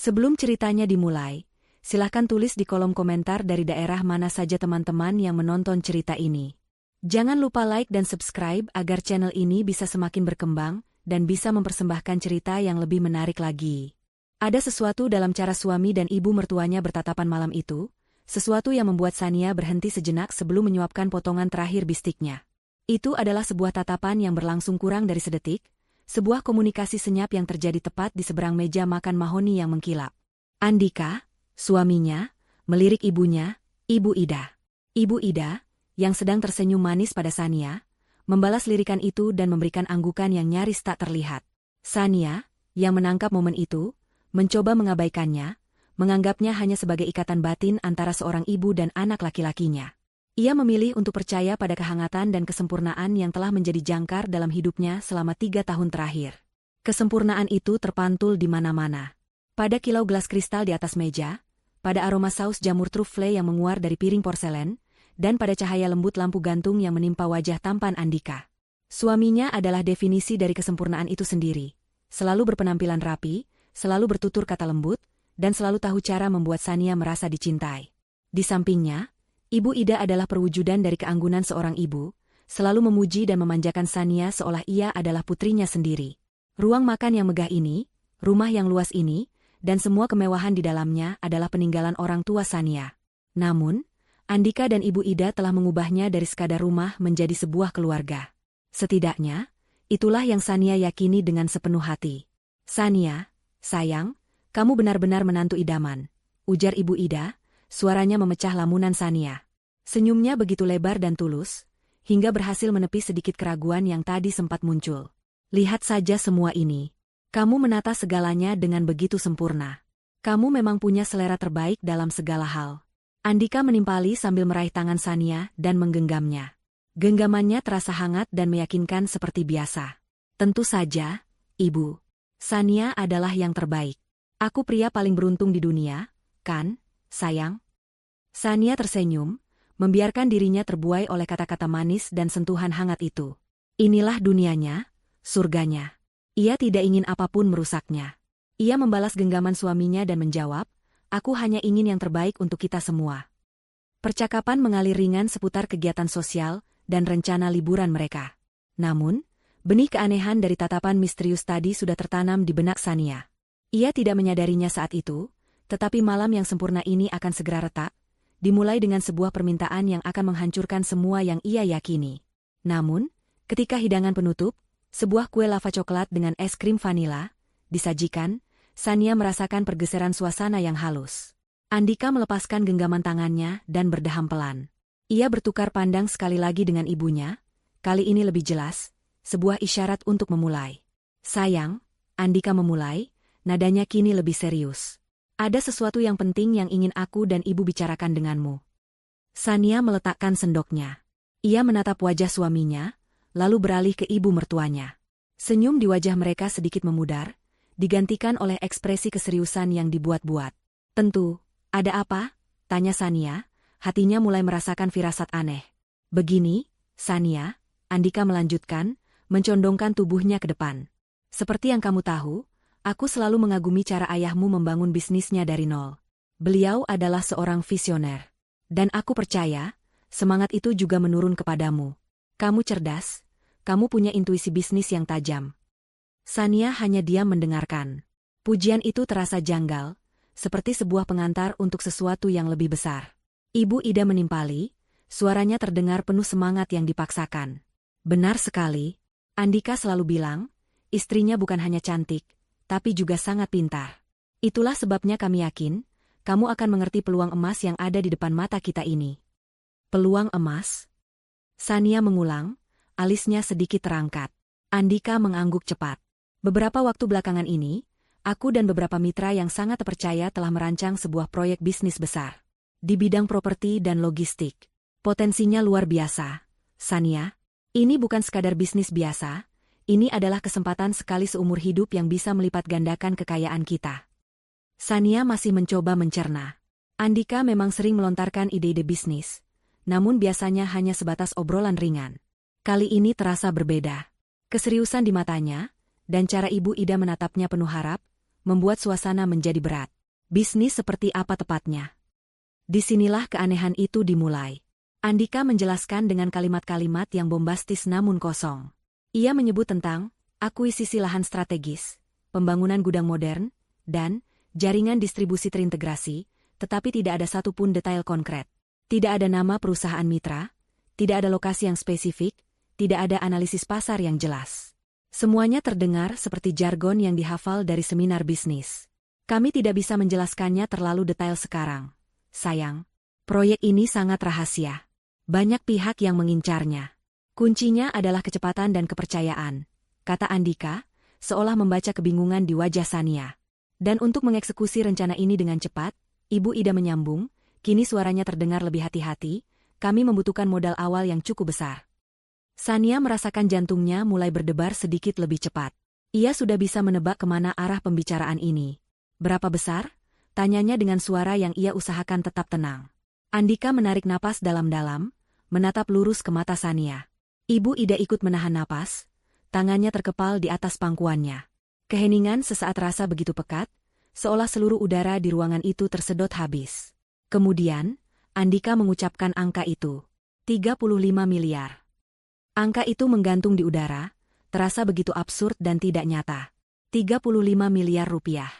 Sebelum ceritanya dimulai, silahkan tulis di kolom komentar dari daerah mana saja teman-teman yang menonton cerita ini. Jangan lupa like dan subscribe agar channel ini bisa semakin berkembang dan bisa mempersembahkan cerita yang lebih menarik lagi. Ada sesuatu dalam cara suami dan ibu mertuanya bertatapan malam itu, sesuatu yang membuat Sania berhenti sejenak sebelum menyuapkan potongan terakhir bistiknya. Itu adalah sebuah tatapan yang berlangsung kurang dari sedetik, sebuah komunikasi senyap yang terjadi tepat di seberang meja makan mahoni yang mengkilap. Andika, suaminya, melirik ibunya, Ibu Ida. Ibu Ida, yang sedang tersenyum manis pada Sania, membalas lirikan itu dan memberikan anggukan yang nyaris tak terlihat. Sania, yang menangkap momen itu, mencoba mengabaikannya, menganggapnya hanya sebagai ikatan batin antara seorang ibu dan anak laki-lakinya. Ia memilih untuk percaya pada kehangatan dan kesempurnaan yang telah menjadi jangkar dalam hidupnya selama 3 tahun terakhir. Kesempurnaan itu terpantul di mana-mana. Pada kilau gelas kristal di atas meja, pada aroma saus jamur trufle yang menguar dari piring porselen, dan pada cahaya lembut lampu gantung yang menimpa wajah tampan Andika. Suaminya adalah definisi dari kesempurnaan itu sendiri. Selalu berpenampilan rapi, selalu bertutur kata lembut, dan selalu tahu cara membuat Sania merasa dicintai. Di sampingnya, Ibu Ida adalah perwujudan dari keanggunan seorang ibu, selalu memuji dan memanjakan Sania seolah ia adalah putrinya sendiri. Ruang makan yang megah ini, rumah yang luas ini, dan semua kemewahan di dalamnya adalah peninggalan orang tua Sania. Namun, Andika dan Ibu Ida telah mengubahnya dari sekadar rumah menjadi sebuah keluarga. Setidaknya, itulah yang Sania yakini dengan sepenuh hati. "Sania, sayang, kamu benar-benar menantu idaman," ujar Ibu Ida. Suaranya memecah lamunan Sania. Senyumnya begitu lebar dan tulus, hingga berhasil menepis sedikit keraguan yang tadi sempat muncul. "Lihat saja semua ini. Kamu menata segalanya dengan begitu sempurna. Kamu memang punya selera terbaik dalam segala hal." Andika menimpali sambil meraih tangan Sania dan menggenggamnya. Genggamannya terasa hangat dan meyakinkan seperti biasa. "Tentu saja, Ibu. Sania adalah yang terbaik. Aku pria paling beruntung di dunia, kan, sayang?" Sania tersenyum, membiarkan dirinya terbuai oleh kata-kata manis dan sentuhan hangat itu. Inilah dunianya, surganya. Ia tidak ingin apapun merusaknya. Ia membalas genggaman suaminya dan menjawab, "Aku hanya ingin yang terbaik untuk kita semua." Percakapan mengalir ringan seputar kegiatan sosial dan rencana liburan mereka. Namun, benih keanehan dari tatapan misterius tadi sudah tertanam di benak Sania. Ia tidak menyadarinya saat itu, tetapi malam yang sempurna ini akan segera retak, dimulai dengan sebuah permintaan yang akan menghancurkan semua yang ia yakini. Namun, ketika hidangan penutup, sebuah kue lava coklat dengan es krim vanila, disajikan, Sania merasakan pergeseran suasana yang halus. Andika melepaskan genggaman tangannya dan berdeham pelan. Ia bertukar pandang sekali lagi dengan ibunya, kali ini lebih jelas, sebuah isyarat untuk memulai. "Sayang," Andika memulai, nadanya kini lebih serius. "Ada sesuatu yang penting yang ingin aku dan ibu bicarakan denganmu." Sania meletakkan sendoknya. Ia menatap wajah suaminya, lalu beralih ke ibu mertuanya. Senyum di wajah mereka sedikit memudar, digantikan oleh ekspresi keseriusan yang dibuat-buat. "Tentu, ada apa?" tanya Sania, hatinya mulai merasakan firasat aneh. "Begini, Sania," Andika melanjutkan, mencondongkan tubuhnya ke depan. "Seperti yang kamu tahu, aku selalu mengagumi cara ayahmu membangun bisnisnya dari nol. Beliau adalah seorang visioner. Dan aku percaya, semangat itu juga menurun kepadamu. Kamu cerdas, kamu punya intuisi bisnis yang tajam." Sania hanya diam mendengarkan. Pujian itu terasa janggal, seperti sebuah pengantar untuk sesuatu yang lebih besar. Ibu Ida menimpali, suaranya terdengar penuh semangat yang dipaksakan. "Benar sekali, Andika selalu bilang, istrinya bukan hanya cantik, tapi juga sangat pintar. Itulah sebabnya kami yakin, kamu akan mengerti peluang emas yang ada di depan mata kita ini." "Peluang emas?" Sania mengulang, alisnya sedikit terangkat. Andika mengangguk cepat. "Beberapa waktu belakangan ini, aku dan beberapa mitra yang sangat terpercaya telah merancang sebuah proyek bisnis besar. Di bidang properti dan logistik. Potensinya luar biasa, Sania. Ini bukan sekadar bisnis biasa, ini adalah kesempatan sekali seumur hidup yang bisa melipat gandakan kekayaan kita." Sania masih mencoba mencerna. Andika memang sering melontarkan ide-ide bisnis, namun biasanya hanya sebatas obrolan ringan. Kali ini terasa berbeda. Keseriusan di matanya, dan cara Ibu Ida menatapnya penuh harap, membuat suasana menjadi berat. Bisnis seperti apa tepatnya? Disinilah keanehan itu dimulai. Andika menjelaskan dengan kalimat-kalimat yang bombastis namun kosong. Ia menyebut tentang akuisisi lahan strategis, pembangunan gudang modern, dan jaringan distribusi terintegrasi, tetapi tidak ada satupun detail konkret. Tidak ada nama perusahaan mitra, tidak ada lokasi yang spesifik, tidak ada analisis pasar yang jelas. Semuanya terdengar seperti jargon yang dihafal dari seminar bisnis. Kami tidak bisa menjelaskannya terlalu detail sekarang. Sayang, proyek ini sangat rahasia. Banyak pihak yang mengincarnya. Kuncinya adalah kecepatan dan kepercayaan, kata Andika, seolah membaca kebingungan di wajah Sania. Dan untuk mengeksekusi rencana ini dengan cepat, Ibu Ida menyambung, kini suaranya terdengar lebih hati-hati, kami membutuhkan modal awal yang cukup besar. Sania merasakan jantungnya mulai berdebar sedikit lebih cepat. Ia sudah bisa menebak kemana arah pembicaraan ini. Berapa besar? Tanyanya dengan suara yang ia usahakan tetap tenang. Andika menarik napas dalam-dalam, menatap lurus ke mata Sania. Ibu Ida ikut menahan napas, tangannya terkepal di atas pangkuannya. Keheningan sesaat rasa begitu pekat, seolah seluruh udara di ruangan itu tersedot habis. Kemudian, Andika mengucapkan angka itu. 35 miliar. Angka itu menggantung di udara, terasa begitu absurd dan tidak nyata. 35 miliar rupiah.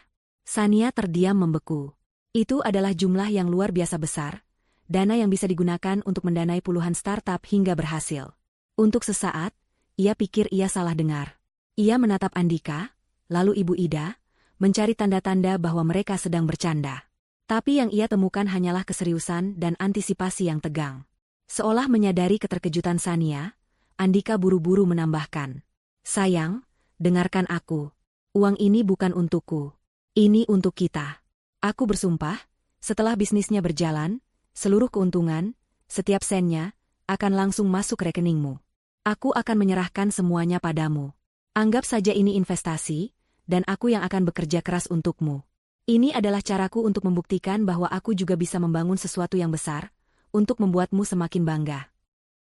Sania terdiam membeku. Itu adalah jumlah yang luar biasa besar, dana yang bisa digunakan untuk mendanai puluhan startup hingga berhasil. Untuk sesaat, ia pikir ia salah dengar. Ia menatap Andika, lalu Ibu Ida, mencari tanda-tanda bahwa mereka sedang bercanda. Tapi yang ia temukan hanyalah keseriusan dan antisipasi yang tegang. Seolah menyadari keterkejutan Sania, Andika buru-buru menambahkan. Sayang, dengarkan aku. Uang ini bukan untukku. Ini untuk kita. Aku bersumpah, setelah bisnisnya berjalan, seluruh keuntungan, setiap sennya, akan langsung masuk rekeningmu. Aku akan menyerahkan semuanya padamu. Anggap saja ini investasi, dan aku yang akan bekerja keras untukmu. Ini adalah caraku untuk membuktikan bahwa aku juga bisa membangun sesuatu yang besar, untuk membuatmu semakin bangga.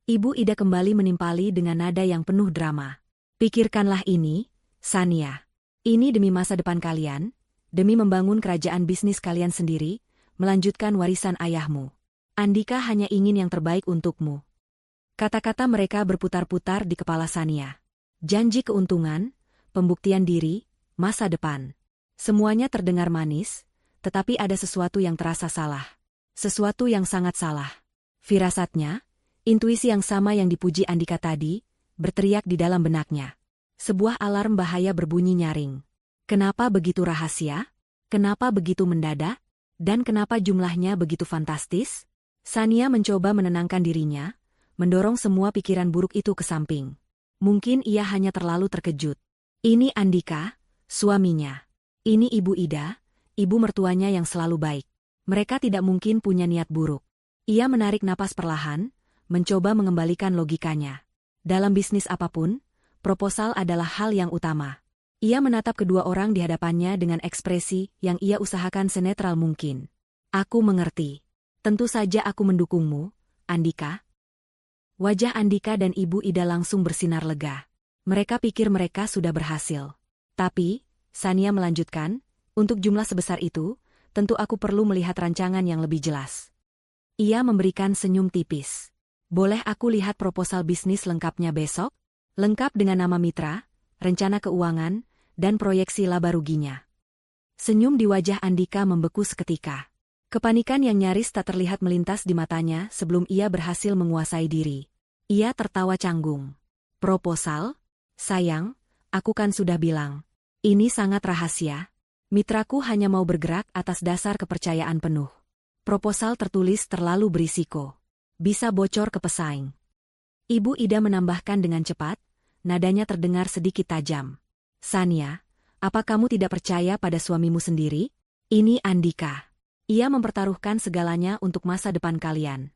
Ibu Ida kembali menimpali dengan nada yang penuh drama. Pikirkanlah ini, Sania. Ini demi masa depan kalian, demi membangun kerajaan bisnis kalian sendiri, melanjutkan warisan ayahmu. Andika hanya ingin yang terbaik untukmu. Kata-kata mereka berputar-putar di kepala Sania. Janji keuntungan, pembuktian diri, masa depan. Semuanya terdengar manis, tetapi ada sesuatu yang terasa salah. Sesuatu yang sangat salah. Firasatnya, intuisi yang sama yang dipuji Andika tadi, berteriak di dalam benaknya. Sebuah alarm bahaya berbunyi nyaring. Kenapa begitu rahasia? Kenapa begitu mendadak? Dan kenapa jumlahnya begitu fantastis? Sania mencoba menenangkan dirinya, mendorong semua pikiran buruk itu ke samping. Mungkin ia hanya terlalu terkejut. Ini Andika, suaminya. Ini Ibu Ida, ibu mertuanya yang selalu baik. Mereka tidak mungkin punya niat buruk. Ia menarik napas perlahan, mencoba mengembalikan logikanya. Dalam bisnis apapun, proposal adalah hal yang utama. Ia menatap kedua orang di hadapannya dengan ekspresi yang ia usahakan senetral mungkin. Aku mengerti. Tentu saja aku mendukungmu, Andika. Wajah Andika dan Ibu Ida langsung bersinar lega. Mereka pikir mereka sudah berhasil. Tapi, Sania melanjutkan, untuk jumlah sebesar itu, tentu aku perlu melihat rancangan yang lebih jelas. Ia memberikan senyum tipis. Boleh aku lihat proposal bisnis lengkapnya besok? Lengkap dengan nama mitra, rencana keuangan, dan proyeksi laba ruginya. Senyum di wajah Andika membeku seketika. Kepanikan yang nyaris tak terlihat melintas di matanya sebelum ia berhasil menguasai diri. Ia tertawa canggung. Proposal? Sayang, aku kan sudah bilang. Ini sangat rahasia. Mitraku hanya mau bergerak atas dasar kepercayaan penuh. Proposal tertulis terlalu berisiko. Bisa bocor ke pesaing. Ibu Ida menambahkan dengan cepat, nadanya terdengar sedikit tajam. Sania, apa kamu tidak percaya pada suamimu sendiri? Ini Andika. Ia mempertaruhkan segalanya untuk masa depan kalian.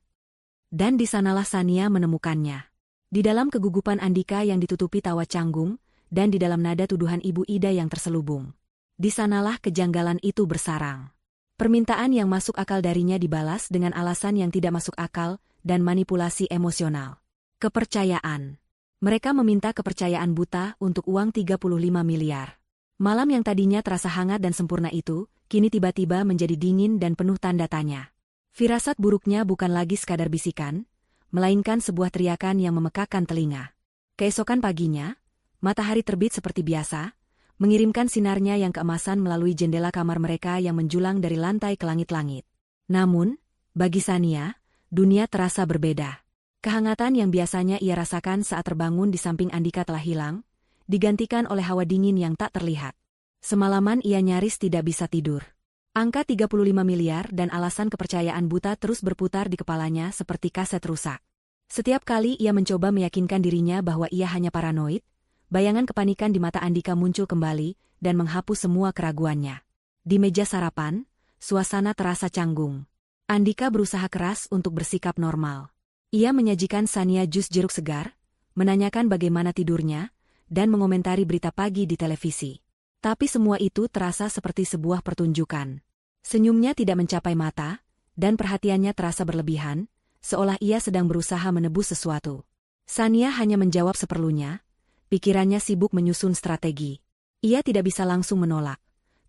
Dan di sanalah Sania menemukannya. Di dalam kegugupan Andika yang ditutupi tawa canggung, dan di dalam nada tuduhan Ibu Ida yang terselubung. Di sanalah kejanggalan itu bersarang. Permintaan yang masuk akal darinya dibalas dengan alasan yang tidak masuk akal dan manipulasi emosional. Kepercayaan. Mereka meminta kepercayaan buta untuk uang 35 miliar. Malam yang tadinya terasa hangat dan sempurna itu, kini tiba-tiba menjadi dingin dan penuh tanda tanya. Firasat buruknya bukan lagi sekadar bisikan, melainkan sebuah teriakan yang memekakkan telinga. Keesokan paginya, matahari terbit seperti biasa, mengirimkan sinarnya yang keemasan melalui jendela kamar mereka yang menjulang dari lantai ke langit-langit. Namun, bagi Sania, dunia terasa berbeda. Kehangatan yang biasanya ia rasakan saat terbangun di samping Andika telah hilang, digantikan oleh hawa dingin yang tak terlihat. Semalaman ia nyaris tidak bisa tidur. Angka 35 miliar dan alasan kepercayaan buta terus berputar di kepalanya seperti kaset rusak. Setiap kali ia mencoba meyakinkan dirinya bahwa ia hanya paranoid, bayangan kepanikan di mata Andika muncul kembali dan menghapus semua keraguannya. Di meja sarapan, suasana terasa canggung. Andika berusaha keras untuk bersikap normal. Ia menyajikan Sania jus jeruk segar, menanyakan bagaimana tidurnya, dan mengomentari berita pagi di televisi. Tapi semua itu terasa seperti sebuah pertunjukan. Senyumnya tidak mencapai mata, dan perhatiannya terasa berlebihan, seolah ia sedang berusaha menebus sesuatu. Sania hanya menjawab seperlunya, pikirannya sibuk menyusun strategi. Ia tidak bisa langsung menolak,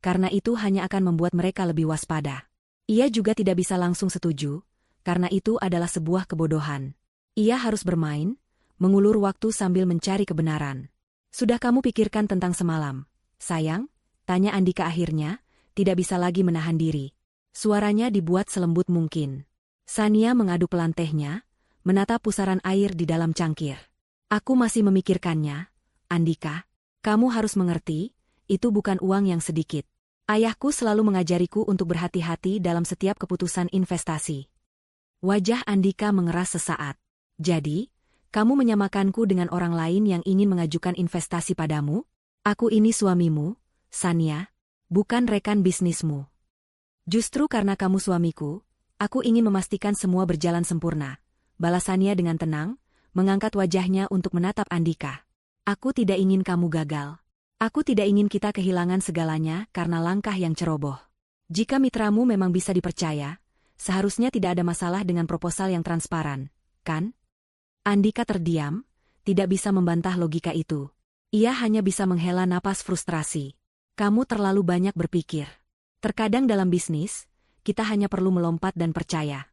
karena itu hanya akan membuat mereka lebih waspada. Ia juga tidak bisa langsung setuju, karena itu adalah sebuah kebodohan. Ia harus bermain, mengulur waktu sambil mencari kebenaran. Sudah kamu pikirkan tentang semalam, sayang? Tanya Andika akhirnya, tidak bisa lagi menahan diri. Suaranya dibuat selembut mungkin. Sania mengaduk pelan tehnya, menatap pusaran air di dalam cangkir. Aku masih memikirkannya, Andika. Kamu harus mengerti, itu bukan uang yang sedikit. Ayahku selalu mengajariku untuk berhati-hati dalam setiap keputusan investasi. Wajah Andika mengeras sesaat. Jadi, kamu menyamakanku dengan orang lain yang ingin mengajukan investasi padamu? Aku ini suamimu, Sania, bukan rekan bisnismu. Justru karena kamu suamiku, aku ingin memastikan semua berjalan sempurna. Balas Sania dengan tenang, mengangkat wajahnya untuk menatap Andika. Aku tidak ingin kamu gagal. Aku tidak ingin kita kehilangan segalanya karena langkah yang ceroboh. Jika mitramu memang bisa dipercaya, seharusnya tidak ada masalah dengan proposal yang transparan, kan? Andika terdiam, tidak bisa membantah logika itu. Ia hanya bisa menghela napas frustrasi. Kamu terlalu banyak berpikir. Terkadang dalam bisnis, kita hanya perlu melompat dan percaya.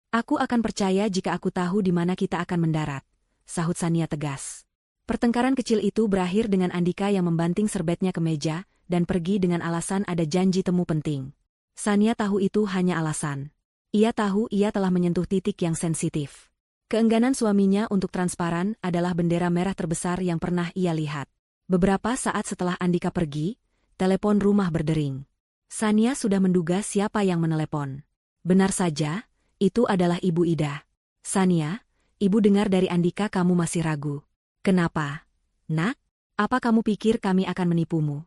Aku akan percaya jika aku tahu di mana kita akan mendarat, sahut Sania tegas. Pertengkaran kecil itu berakhir dengan Andika yang membanting serbetnya ke meja dan pergi dengan alasan ada janji temu penting. Sania tahu itu hanya alasan. Ia tahu ia telah menyentuh titik yang sensitif. Keengganan suaminya untuk transparan adalah bendera merah terbesar yang pernah ia lihat. Beberapa saat setelah Andika pergi, telepon rumah berdering. Sania sudah menduga siapa yang menelepon. Benar saja, itu adalah Ibu Ida. Sania, Ibu dengar dari Andika kamu masih ragu. Kenapa? Nak, apa kamu pikir kami akan menipumu?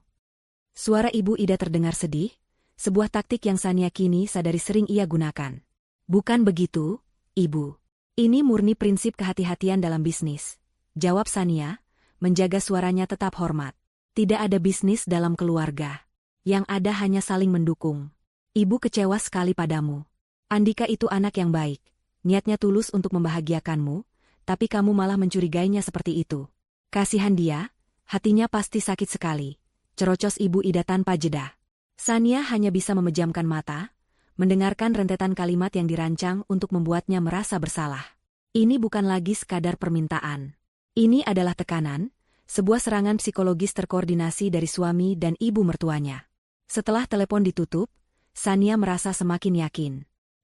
Suara Ibu Ida terdengar sedih, sebuah taktik yang Sania kini sadari sering ia gunakan. Bukan begitu, Ibu. Ini murni prinsip kehati-hatian dalam bisnis. Jawab Sania, menjaga suaranya tetap hormat. Tidak ada bisnis dalam keluarga. Yang ada hanya saling mendukung. Ibu kecewa sekali padamu. Andika itu anak yang baik. Niatnya tulus untuk membahagiakanmu, tapi kamu malah mencurigainya seperti itu. Kasihan dia, hatinya pasti sakit sekali. Cerocos Ibu Ida tanpa jeda. Sania hanya bisa memejamkan mata, mendengarkan rentetan kalimat yang dirancang untuk membuatnya merasa bersalah. Ini bukan lagi sekadar permintaan. Ini adalah tekanan, sebuah serangan psikologis terkoordinasi dari suami dan ibu mertuanya. Setelah telepon ditutup, Sania merasa semakin yakin.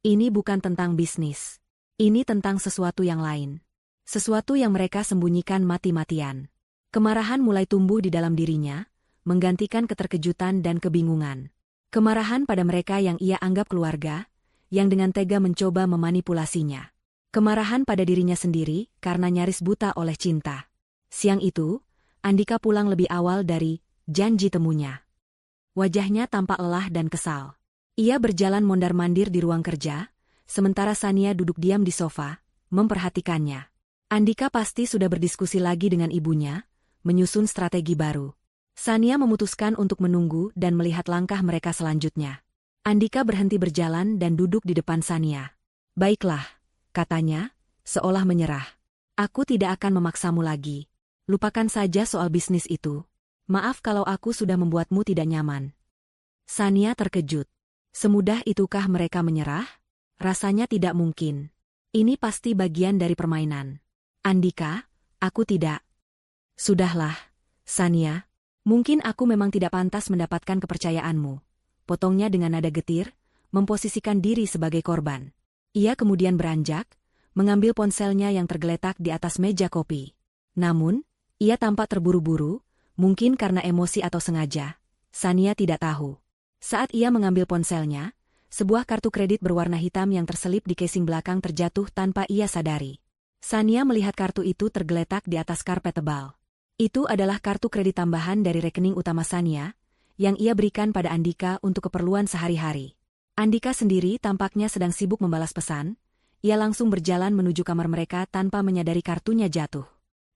Ini bukan tentang bisnis. Ini tentang sesuatu yang lain. Sesuatu yang mereka sembunyikan mati-matian. Kemarahan mulai tumbuh di dalam dirinya, menggantikan keterkejutan dan kebingungan. Kemarahan pada mereka yang ia anggap keluarga, yang dengan tega mencoba memanipulasinya. Kemarahan pada dirinya sendiri karena nyaris buta oleh cinta. Siang itu, Andika pulang lebih awal dari janji temunya. Wajahnya tampak lelah dan kesal. Ia berjalan mondar-mandir di ruang kerja, sementara Sania duduk diam di sofa, memperhatikannya. Andika pasti sudah berdiskusi lagi dengan ibunya, menyusun strategi baru. Sania memutuskan untuk menunggu dan melihat langkah mereka selanjutnya. Andika berhenti berjalan dan duduk di depan Sania. Baiklah, katanya, seolah menyerah. Aku tidak akan memaksamu lagi. Lupakan saja soal bisnis itu. Maaf kalau aku sudah membuatmu tidak nyaman. Sania terkejut. Semudah itukah mereka menyerah? Rasanya tidak mungkin. Ini pasti bagian dari permainan. Andika, aku tidak. Sudahlah, Sania. Mungkin aku memang tidak pantas mendapatkan kepercayaanmu. Potongnya dengan nada getir, memposisikan diri sebagai korban. Ia kemudian beranjak, mengambil ponselnya yang tergeletak di atas meja kopi. Namun, ia tampak terburu-buru, mungkin karena emosi atau sengaja. Sania tidak tahu. Saat ia mengambil ponselnya, sebuah kartu kredit berwarna hitam yang terselip di casing belakang terjatuh tanpa ia sadari. Sania melihat kartu itu tergeletak di atas karpet tebal. Itu adalah kartu kredit tambahan dari rekening utama Sania, yang ia berikan pada Andika untuk keperluan sehari-hari. Andika sendiri tampaknya sedang sibuk membalas pesan, ia langsung berjalan menuju kamar mereka tanpa menyadari kartunya jatuh.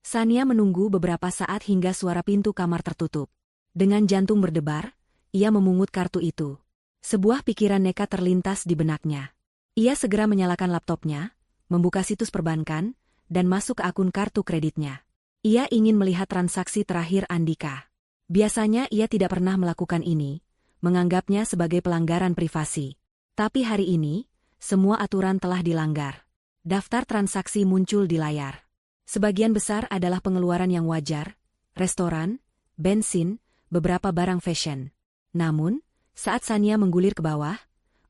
Sania menunggu beberapa saat hingga suara pintu kamar tertutup. Dengan jantung berdebar, ia memungut kartu itu. Sebuah pikiran nekat terlintas di benaknya. Ia segera menyalakan laptopnya, membuka situs perbankan, dan masuk ke akun kartu kreditnya. Ia ingin melihat transaksi terakhir Andika. Biasanya ia tidak pernah melakukan ini, menganggapnya sebagai pelanggaran privasi. Tapi hari ini, semua aturan telah dilanggar. Daftar transaksi muncul di layar. Sebagian besar adalah pengeluaran yang wajar, restoran, bensin, beberapa barang fashion. Namun, saat Sania menggulir ke bawah,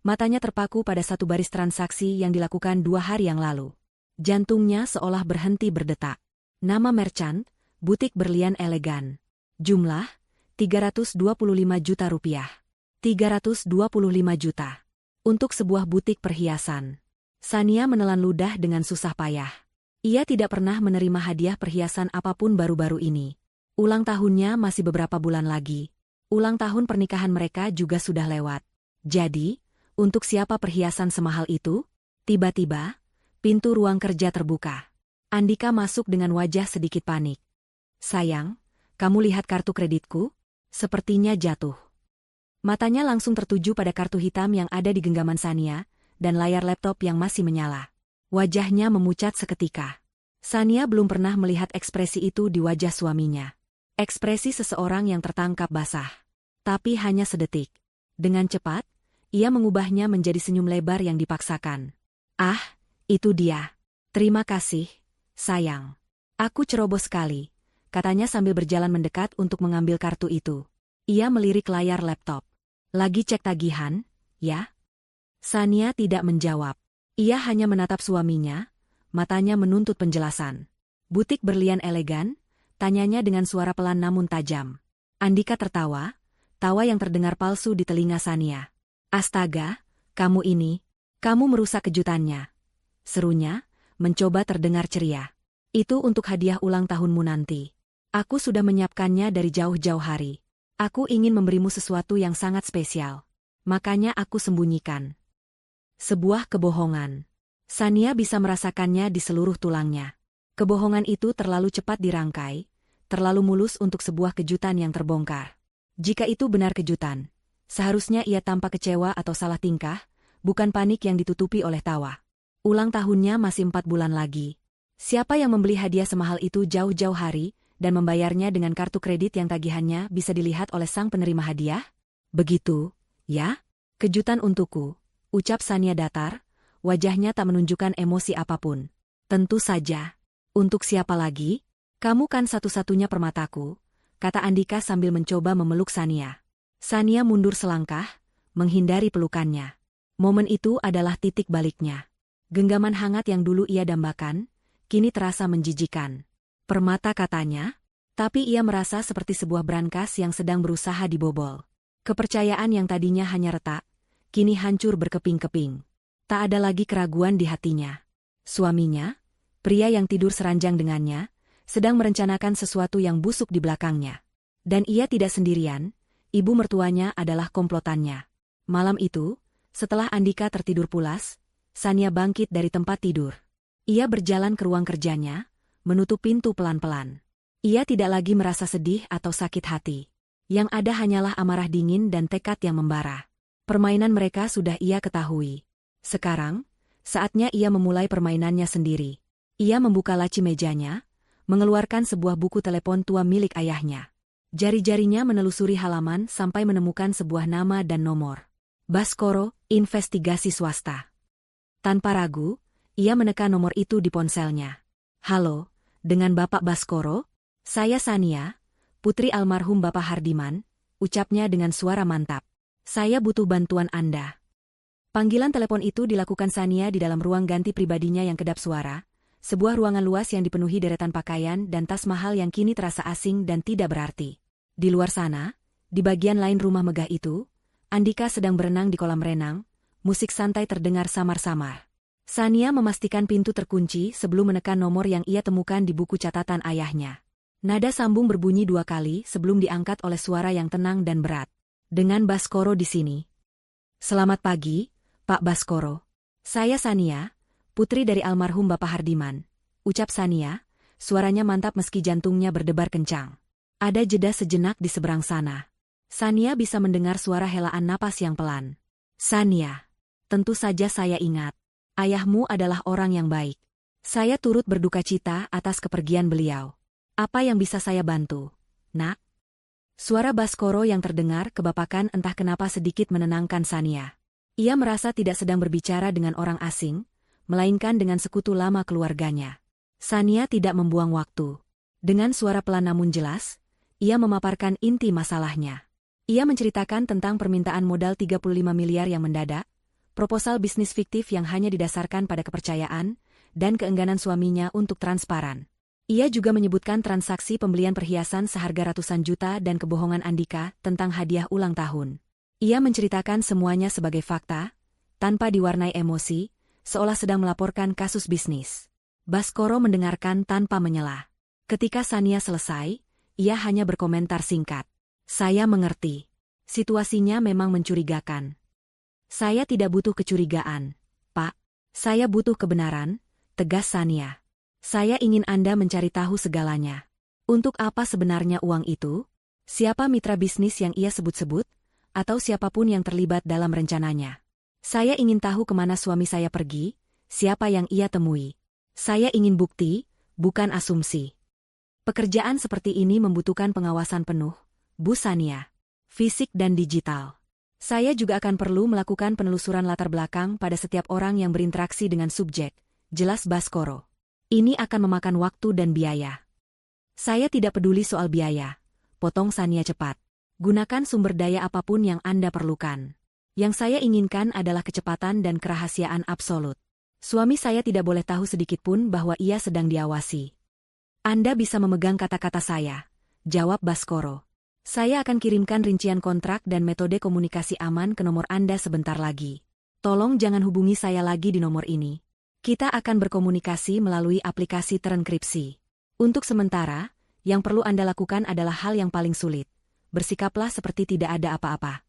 matanya terpaku pada satu baris transaksi yang dilakukan 2 hari yang lalu. Jantungnya seolah berhenti berdetak. Nama merchant, butik berlian elegan. Jumlah, 325 juta rupiah. 325 juta. Untuk sebuah butik perhiasan. Sania menelan ludah dengan susah payah. Ia tidak pernah menerima hadiah perhiasan apapun baru-baru ini. Ulang tahunnya masih beberapa bulan lagi. Ulang tahun pernikahan mereka juga sudah lewat. Jadi, untuk siapa perhiasan semahal itu? Tiba-tiba, pintu ruang kerja terbuka. Andika masuk dengan wajah sedikit panik. Sayang, kamu lihat kartu kreditku? Sepertinya jatuh. Matanya langsung tertuju pada kartu hitam yang ada di genggaman Sania, dan layar laptop yang masih menyala. Wajahnya memucat seketika. Sania belum pernah melihat ekspresi itu di wajah suaminya. Ekspresi seseorang yang tertangkap basah. Tapi hanya sedetik. Dengan cepat, ia mengubahnya menjadi senyum lebar yang dipaksakan. Ah, itu dia. Terima kasih, sayang. Aku ceroboh sekali, katanya sambil berjalan mendekat untuk mengambil kartu itu. Ia melirik layar laptop. Lagi cek tagihan, ya? Sania tidak menjawab. Ia hanya menatap suaminya, matanya menuntut penjelasan. Butik berlian elegan, tanyanya dengan suara pelan namun tajam. Andika tertawa, tawa yang terdengar palsu di telinga Sania. Astaga, kamu merusak kejutannya. Serunya, mencoba terdengar ceria. Itu untuk hadiah ulang tahunmu nanti. Aku sudah menyiapkannya dari jauh-jauh hari. Aku ingin memberimu sesuatu yang sangat spesial. Makanya aku sembunyikan. Sebuah kebohongan. Sania bisa merasakannya di seluruh tulangnya. Kebohongan itu terlalu cepat dirangkai, terlalu mulus untuk sebuah kejutan yang terbongkar. Jika itu benar kejutan, seharusnya ia tampak kecewa atau salah tingkah, bukan panik yang ditutupi oleh tawa. Ulang tahunnya masih 4 bulan lagi. Siapa yang membeli hadiah semahal itu jauh-jauh hari, dan membayarnya dengan kartu kredit yang tagihannya bisa dilihat oleh sang penerima hadiah? Begitu, ya? Kejutan untukku, ucap Sania datar, wajahnya tak menunjukkan emosi apapun. Tentu saja. Untuk siapa lagi? Kamu kan satu-satunya permataku, kata Andika sambil mencoba memeluk Sania. Sania mundur selangkah, menghindari pelukannya. Momen itu adalah titik baliknya. Genggaman hangat yang dulu ia dambakan, kini terasa menjijikan. Permata katanya, tapi ia merasa seperti sebuah brankas yang sedang berusaha dibobol. Kepercayaan yang tadinya hanya retak, kini hancur berkeping-keping. Tak ada lagi keraguan di hatinya. Suaminya, pria yang tidur seranjang dengannya, sedang merencanakan sesuatu yang busuk di belakangnya. Dan ia tidak sendirian, ibu mertuanya adalah komplotannya. Malam itu, setelah Andika tertidur pulas, Sania bangkit dari tempat tidur. Ia berjalan ke ruang kerjanya, menutup pintu pelan-pelan. Ia tidak lagi merasa sedih atau sakit hati. Yang ada hanyalah amarah dingin dan tekad yang membara. Permainan mereka sudah ia ketahui. Sekarang, saatnya ia memulai permainannya sendiri. Ia membuka laci mejanya, mengeluarkan sebuah buku telepon tua milik ayahnya. Jari-jarinya menelusuri halaman sampai menemukan sebuah nama dan nomor. Baskoro, investigasi swasta. Tanpa ragu, ia menekan nomor itu di ponselnya. Halo, dengan Bapak Baskoro? Saya Sania, putri almarhum Bapak Hardiman, ucapnya dengan suara mantap. Saya butuh bantuan Anda. Panggilan telepon itu dilakukan Sania di dalam ruang ganti pribadinya yang kedap suara, sebuah ruangan luas yang dipenuhi deretan pakaian dan tas mahal yang kini terasa asing dan tidak berarti. Di luar sana, di bagian lain rumah megah itu, Andika sedang berenang di kolam renang, musik santai terdengar samar-samar. Sania memastikan pintu terkunci sebelum menekan nomor yang ia temukan di buku catatan ayahnya. Nada sambung berbunyi 2 kali sebelum diangkat oleh suara yang tenang dan berat. Dengan Baskoro di sini. Selamat pagi, Pak Baskoro. Saya Sania, putri dari almarhum Bapak Hardiman. Ucap Sania, suaranya mantap meski jantungnya berdebar kencang. Ada jeda sejenak di seberang sana. Sania bisa mendengar suara helaan napas yang pelan. Sania, tentu saja saya ingat. Ayahmu adalah orang yang baik. Saya turut berduka cita atas kepergian beliau. Apa yang bisa saya bantu, Nak? Suara Baskoro yang terdengar kebapakan entah kenapa sedikit menenangkan Sania. Ia merasa tidak sedang berbicara dengan orang asing, melainkan dengan sekutu lama keluarganya. Sania tidak membuang waktu. Dengan suara pelan namun jelas, ia memaparkan inti masalahnya. Ia menceritakan tentang permintaan modal 35 miliar yang mendadak, proposal bisnis fiktif yang hanya didasarkan pada kepercayaan, dan keengganan suaminya untuk transparan. Ia juga menyebutkan transaksi pembelian perhiasan seharga ratusan juta dan kebohongan Andika tentang hadiah ulang tahun. Ia menceritakan semuanya sebagai fakta, tanpa diwarnai emosi, seolah sedang melaporkan kasus bisnis. Baskoro mendengarkan tanpa menyela. Ketika Sania selesai, ia hanya berkomentar singkat. Saya mengerti. Situasinya memang mencurigakan. Saya tidak butuh kecurigaan, Pak. Saya butuh kebenaran, tegas Sania. Saya ingin Anda mencari tahu segalanya. Untuk apa sebenarnya uang itu? Siapa mitra bisnis yang ia sebut-sebut? Atau siapapun yang terlibat dalam rencananya? Saya ingin tahu kemana suami saya pergi, siapa yang ia temui. Saya ingin bukti, bukan asumsi. Pekerjaan seperti ini membutuhkan pengawasan penuh, Bu Sania. Fisik dan digital. Saya juga akan perlu melakukan penelusuran latar belakang pada setiap orang yang berinteraksi dengan subjek, jelas Baskoro. Ini akan memakan waktu dan biaya. Saya tidak peduli soal biaya, potong Sania cepat. Gunakan sumber daya apapun yang Anda perlukan. Yang saya inginkan adalah kecepatan dan kerahasiaan absolut. Suami saya tidak boleh tahu sedikitpun bahwa ia sedang diawasi. Anda bisa memegang kata-kata saya, jawab Baskoro. Saya akan kirimkan rincian kontrak dan metode komunikasi aman ke nomor Anda sebentar lagi. Tolong jangan hubungi saya lagi di nomor ini. Kita akan berkomunikasi melalui aplikasi terenkripsi. Untuk sementara, yang perlu Anda lakukan adalah hal yang paling sulit. Bersikaplah seperti tidak ada apa-apa.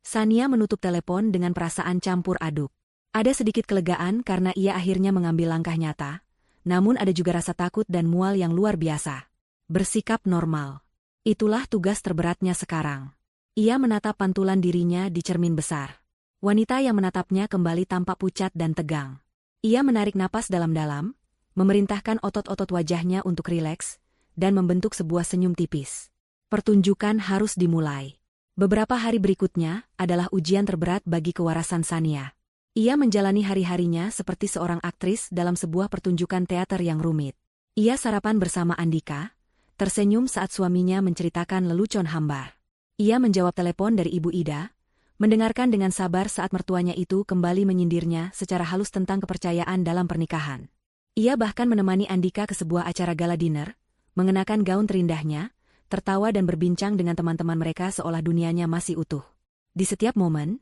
Sania menutup telepon dengan perasaan campur aduk. Ada sedikit kelegaan karena ia akhirnya mengambil langkah nyata. Namun ada juga rasa takut dan mual yang luar biasa. Bersikap normal. Itulah tugas terberatnya sekarang. Ia menatap pantulan dirinya di cermin besar. Wanita yang menatapnya kembali tampak pucat dan tegang. Ia menarik napas dalam-dalam, memerintahkan otot-otot wajahnya untuk rileks, dan membentuk sebuah senyum tipis. Pertunjukan harus dimulai. Beberapa hari berikutnya adalah ujian terberat bagi kewarasan Sania. Ia menjalani hari-harinya seperti seorang aktris dalam sebuah pertunjukan teater yang rumit. Ia sarapan bersama Andika, tersenyum saat suaminya menceritakan lelucon hambar. Ia menjawab telepon dari Ibu Ida, mendengarkan dengan sabar saat mertuanya itu kembali menyindirnya secara halus tentang kepercayaan dalam pernikahan. Ia bahkan menemani Andika ke sebuah acara gala dinner, mengenakan gaun terindahnya, tertawa dan berbincang dengan teman-teman mereka seolah dunianya masih utuh. Di setiap momen,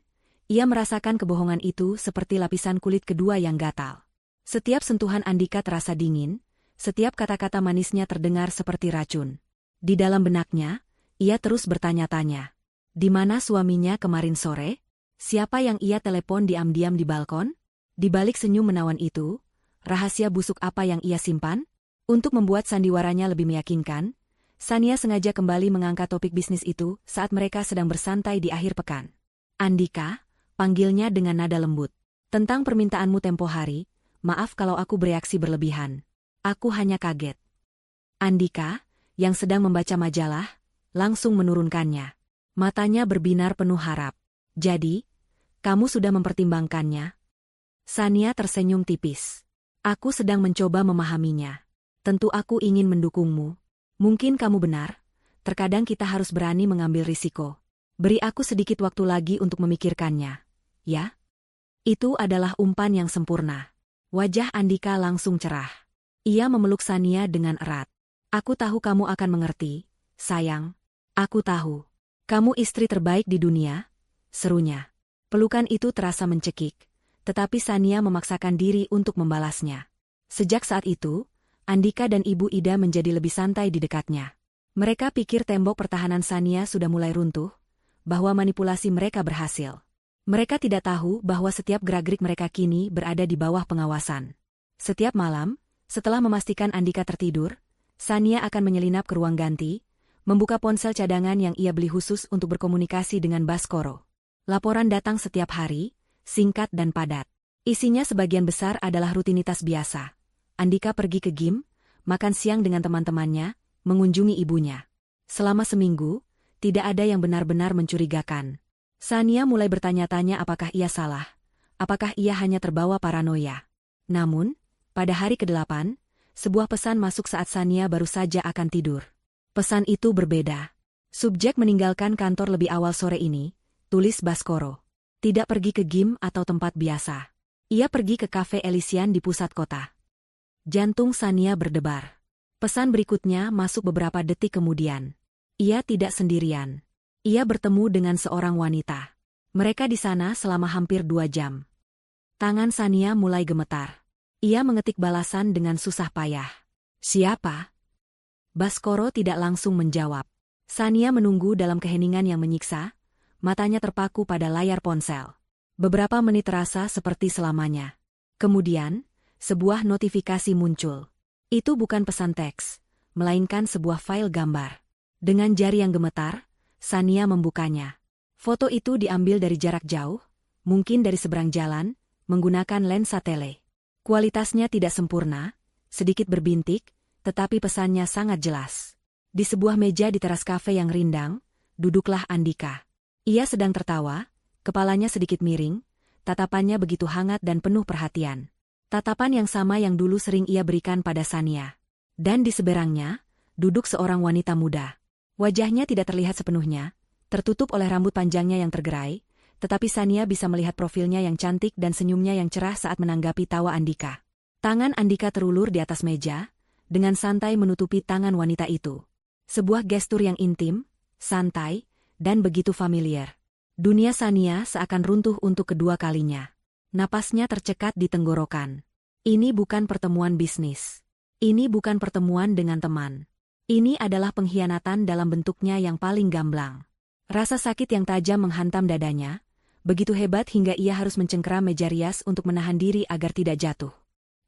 ia merasakan kebohongan itu seperti lapisan kulit kedua yang gatal. Setiap sentuhan Andika terasa dingin, setiap kata-kata manisnya terdengar seperti racun. Di dalam benaknya, ia terus bertanya-tanya. Di mana suaminya kemarin sore? Siapa yang ia telepon diam-diam di balkon? Di balik senyum menawan itu, rahasia busuk apa yang ia simpan? Untuk membuat sandiwaranya lebih meyakinkan, Sania sengaja kembali mengangkat topik bisnis itu saat mereka sedang bersantai di akhir pekan. Andika, panggilnya dengan nada lembut. Tentang permintaanmu tempo hari, maaf kalau aku bereaksi berlebihan. Aku hanya kaget. Andika, yang sedang membaca majalah, langsung menurunkannya. Matanya berbinar penuh harap. Jadi, kamu sudah mempertimbangkannya? Sania tersenyum tipis. Aku sedang mencoba memahaminya. Tentu aku ingin mendukungmu. Mungkin kamu benar. Terkadang kita harus berani mengambil risiko. Beri aku sedikit waktu lagi untuk memikirkannya. Ya? Itu adalah umpan yang sempurna. Wajah Andika langsung cerah. Ia memeluk Sania dengan erat. Aku tahu kamu akan mengerti, sayang. Aku tahu. Kamu istri terbaik di dunia, serunya. Pelukan itu terasa mencekik, tetapi Sania memaksakan diri untuk membalasnya. Sejak saat itu, Andika dan Ibu Ida menjadi lebih santai di dekatnya. Mereka pikir tembok pertahanan Sania sudah mulai runtuh, bahwa manipulasi mereka berhasil. Mereka tidak tahu bahwa setiap gerak-gerik mereka kini berada di bawah pengawasan. Setiap malam, setelah memastikan Andika tertidur, Sania akan menyelinap ke ruang ganti, membuka ponsel cadangan yang ia beli khusus untuk berkomunikasi dengan Baskoro. Laporan datang setiap hari, singkat dan padat. Isinya sebagian besar adalah rutinitas biasa. Andika pergi ke gym, makan siang dengan teman-temannya, mengunjungi ibunya. Selama seminggu, tidak ada yang benar-benar mencurigakan. Sania mulai bertanya-tanya apakah ia salah, apakah ia hanya terbawa paranoia. Namun, pada hari ke-8, sebuah pesan masuk saat Sania baru saja akan tidur. Pesan itu berbeda. Subjek meninggalkan kantor lebih awal sore ini, tulis Baskoro. Tidak pergi ke gym atau tempat biasa. Ia pergi ke kafe Elysian di pusat kota. Jantung Sania berdebar. Pesan berikutnya masuk beberapa detik kemudian. Ia tidak sendirian. Ia bertemu dengan seorang wanita. Mereka di sana selama hampir 2 jam. Tangan Sania mulai gemetar. Ia mengetik balasan dengan susah payah. Siapa? Baskoro tidak langsung menjawab. Sania menunggu dalam keheningan yang menyiksa, matanya terpaku pada layar ponsel. Beberapa menit terasa seperti selamanya. Kemudian, sebuah notifikasi muncul. Itu bukan pesan teks, melainkan sebuah file gambar. Dengan jari yang gemetar, Sania membukanya. Foto itu diambil dari jarak jauh, mungkin dari seberang jalan, menggunakan lensa tele. Kualitasnya tidak sempurna, sedikit berbintik, tetapi pesannya sangat jelas. Di sebuah meja di teras kafe yang rindang, duduklah Andika. Ia sedang tertawa, kepalanya sedikit miring, tatapannya begitu hangat dan penuh perhatian. Tatapan yang sama yang dulu sering ia berikan pada Sania. Dan di seberangnya, duduk seorang wanita muda. Wajahnya tidak terlihat sepenuhnya, tertutup oleh rambut panjangnya yang tergerai, tetapi Sania bisa melihat profilnya yang cantik dan senyumnya yang cerah saat menanggapi tawa Andika. Tangan Andika terulur di atas meja, dengan santai menutupi tangan wanita itu. Sebuah gestur yang intim, santai, dan begitu familiar. Dunia Sania seakan runtuh untuk kedua kalinya. Napasnya tercekat di tenggorokan. Ini bukan pertemuan bisnis. Ini bukan pertemuan dengan teman. Ini adalah pengkhianatan dalam bentuknya yang paling gamblang. Rasa sakit yang tajam menghantam dadanya, begitu hebat hingga ia harus mencengkeram meja rias untuk menahan diri agar tidak jatuh.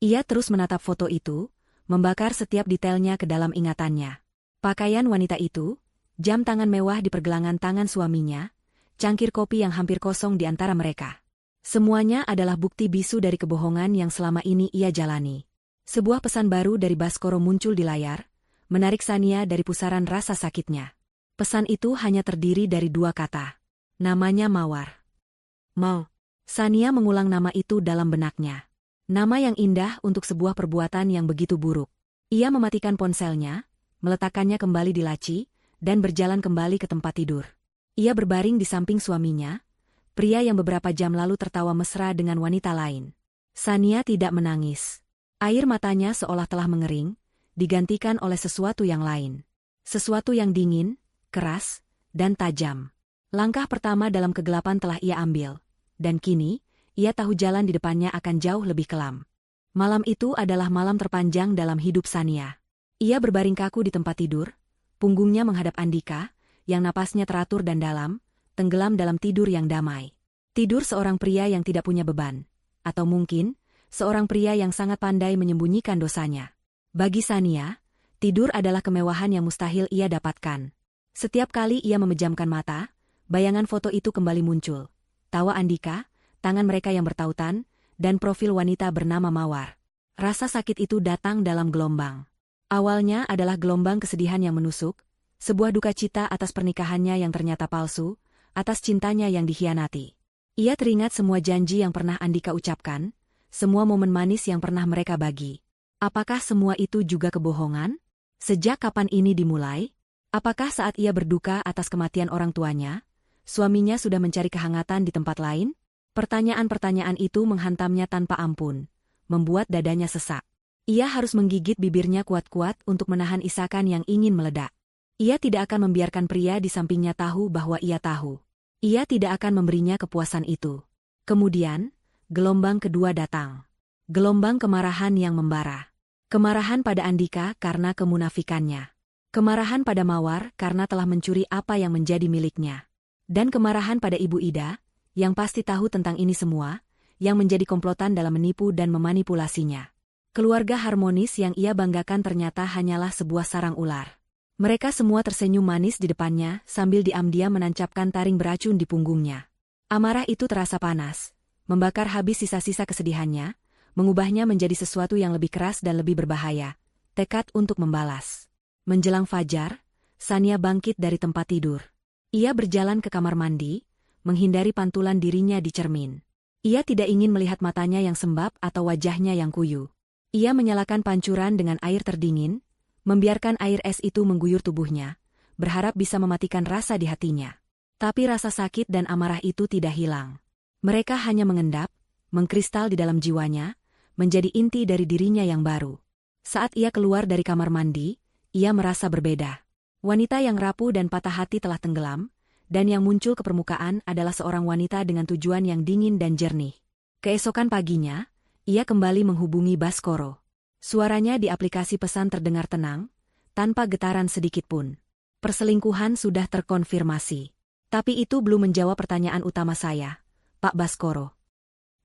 Ia terus menatap foto itu, membakar setiap detailnya ke dalam ingatannya. Pakaian wanita itu, jam tangan mewah di pergelangan tangan suaminya, cangkir kopi yang hampir kosong di antara mereka. Semuanya adalah bukti bisu dari kebohongan yang selama ini ia jalani. Sebuah pesan baru dari Baskoro muncul di layar, menarik Sania dari pusaran rasa sakitnya. Pesan itu hanya terdiri dari 2 kata. Namanya Mawar. Mau. Sania mengulang nama itu dalam benaknya. Nama yang indah untuk sebuah perbuatan yang begitu buruk. Ia mematikan ponselnya, meletakkannya kembali di laci, dan berjalan kembali ke tempat tidur. Ia berbaring di samping suaminya, pria yang beberapa jam lalu tertawa mesra dengan wanita lain. Sania tidak menangis. Air matanya seolah telah mengering, digantikan oleh sesuatu yang lain. Sesuatu yang dingin, keras, dan tajam. Langkah pertama dalam kegelapan telah ia ambil, dan kini, ia tahu jalan di depannya akan jauh lebih kelam. Malam itu adalah malam terpanjang dalam hidup Sania. Ia berbaring kaku di tempat tidur, punggungnya menghadap Andika, yang napasnya teratur dan dalam, tenggelam dalam tidur yang damai. Tidur seorang pria yang tidak punya beban. Atau mungkin, seorang pria yang sangat pandai menyembunyikan dosanya. Bagi Sania, tidur adalah kemewahan yang mustahil ia dapatkan. Setiap kali ia memejamkan mata, bayangan foto itu kembali muncul. Tawa Andika, tangan mereka yang bertautan, dan profil wanita bernama Mawar. Rasa sakit itu datang dalam gelombang. Awalnya adalah gelombang kesedihan yang menusuk, Sebuah duka cita atas pernikahannya yang ternyata palsu, atas cintanya yang dikhianati. Ia teringat semua janji yang pernah Andika ucapkan, semua momen manis yang pernah mereka bagi. Apakah semua itu juga kebohongan? Sejak kapan ini dimulai? Apakah saat ia berduka atas kematian orang tuanya, suaminya sudah mencari kehangatan di tempat lain? Pertanyaan-pertanyaan itu menghantamnya tanpa ampun, membuat dadanya sesak. Ia harus menggigit bibirnya kuat-kuat untuk menahan isakan yang ingin meledak. Ia tidak akan membiarkan pria di sampingnya tahu bahwa ia tahu. Ia tidak akan memberinya kepuasan itu. Kemudian, gelombang kedua datang. Gelombang kemarahan yang membara. Kemarahan pada Andika karena kemunafikannya. Kemarahan pada Mawar karena telah mencuri apa yang menjadi miliknya. Dan kemarahan pada Ibu Ida, yang pasti tahu tentang ini semua, yang menjadi komplotan dalam menipu dan memanipulasinya. Keluarga harmonis yang ia banggakan ternyata hanyalah sebuah sarang ular. Mereka semua tersenyum manis di depannya sambil diam-diam menancapkan taring beracun di punggungnya. Amarah itu terasa panas, membakar habis sisa-sisa kesedihannya, mengubahnya menjadi sesuatu yang lebih keras dan lebih berbahaya, tekad untuk membalas. Menjelang fajar, Sania bangkit dari tempat tidur. Ia berjalan ke kamar mandi, menghindari pantulan dirinya di cermin. Ia tidak ingin melihat matanya yang sembab atau wajahnya yang kuyu. Ia menyalakan pancuran dengan air terdingin, membiarkan air es itu mengguyur tubuhnya, berharap bisa mematikan rasa di hatinya. Tapi rasa sakit dan amarah itu tidak hilang. Mereka hanya mengendap, mengkristal di dalam jiwanya, menjadi inti dari dirinya yang baru. Saat ia keluar dari kamar mandi, ia merasa berbeda. Wanita yang rapuh dan patah hati telah tenggelam, dan yang muncul ke permukaan adalah seorang wanita dengan tujuan yang dingin dan jernih. Keesokan paginya, ia kembali menghubungi Baskoro. Suaranya di aplikasi pesan terdengar tenang, tanpa getaran sedikit pun. Perselingkuhan sudah terkonfirmasi. Tapi itu belum menjawab pertanyaan utama saya, Pak Baskoro.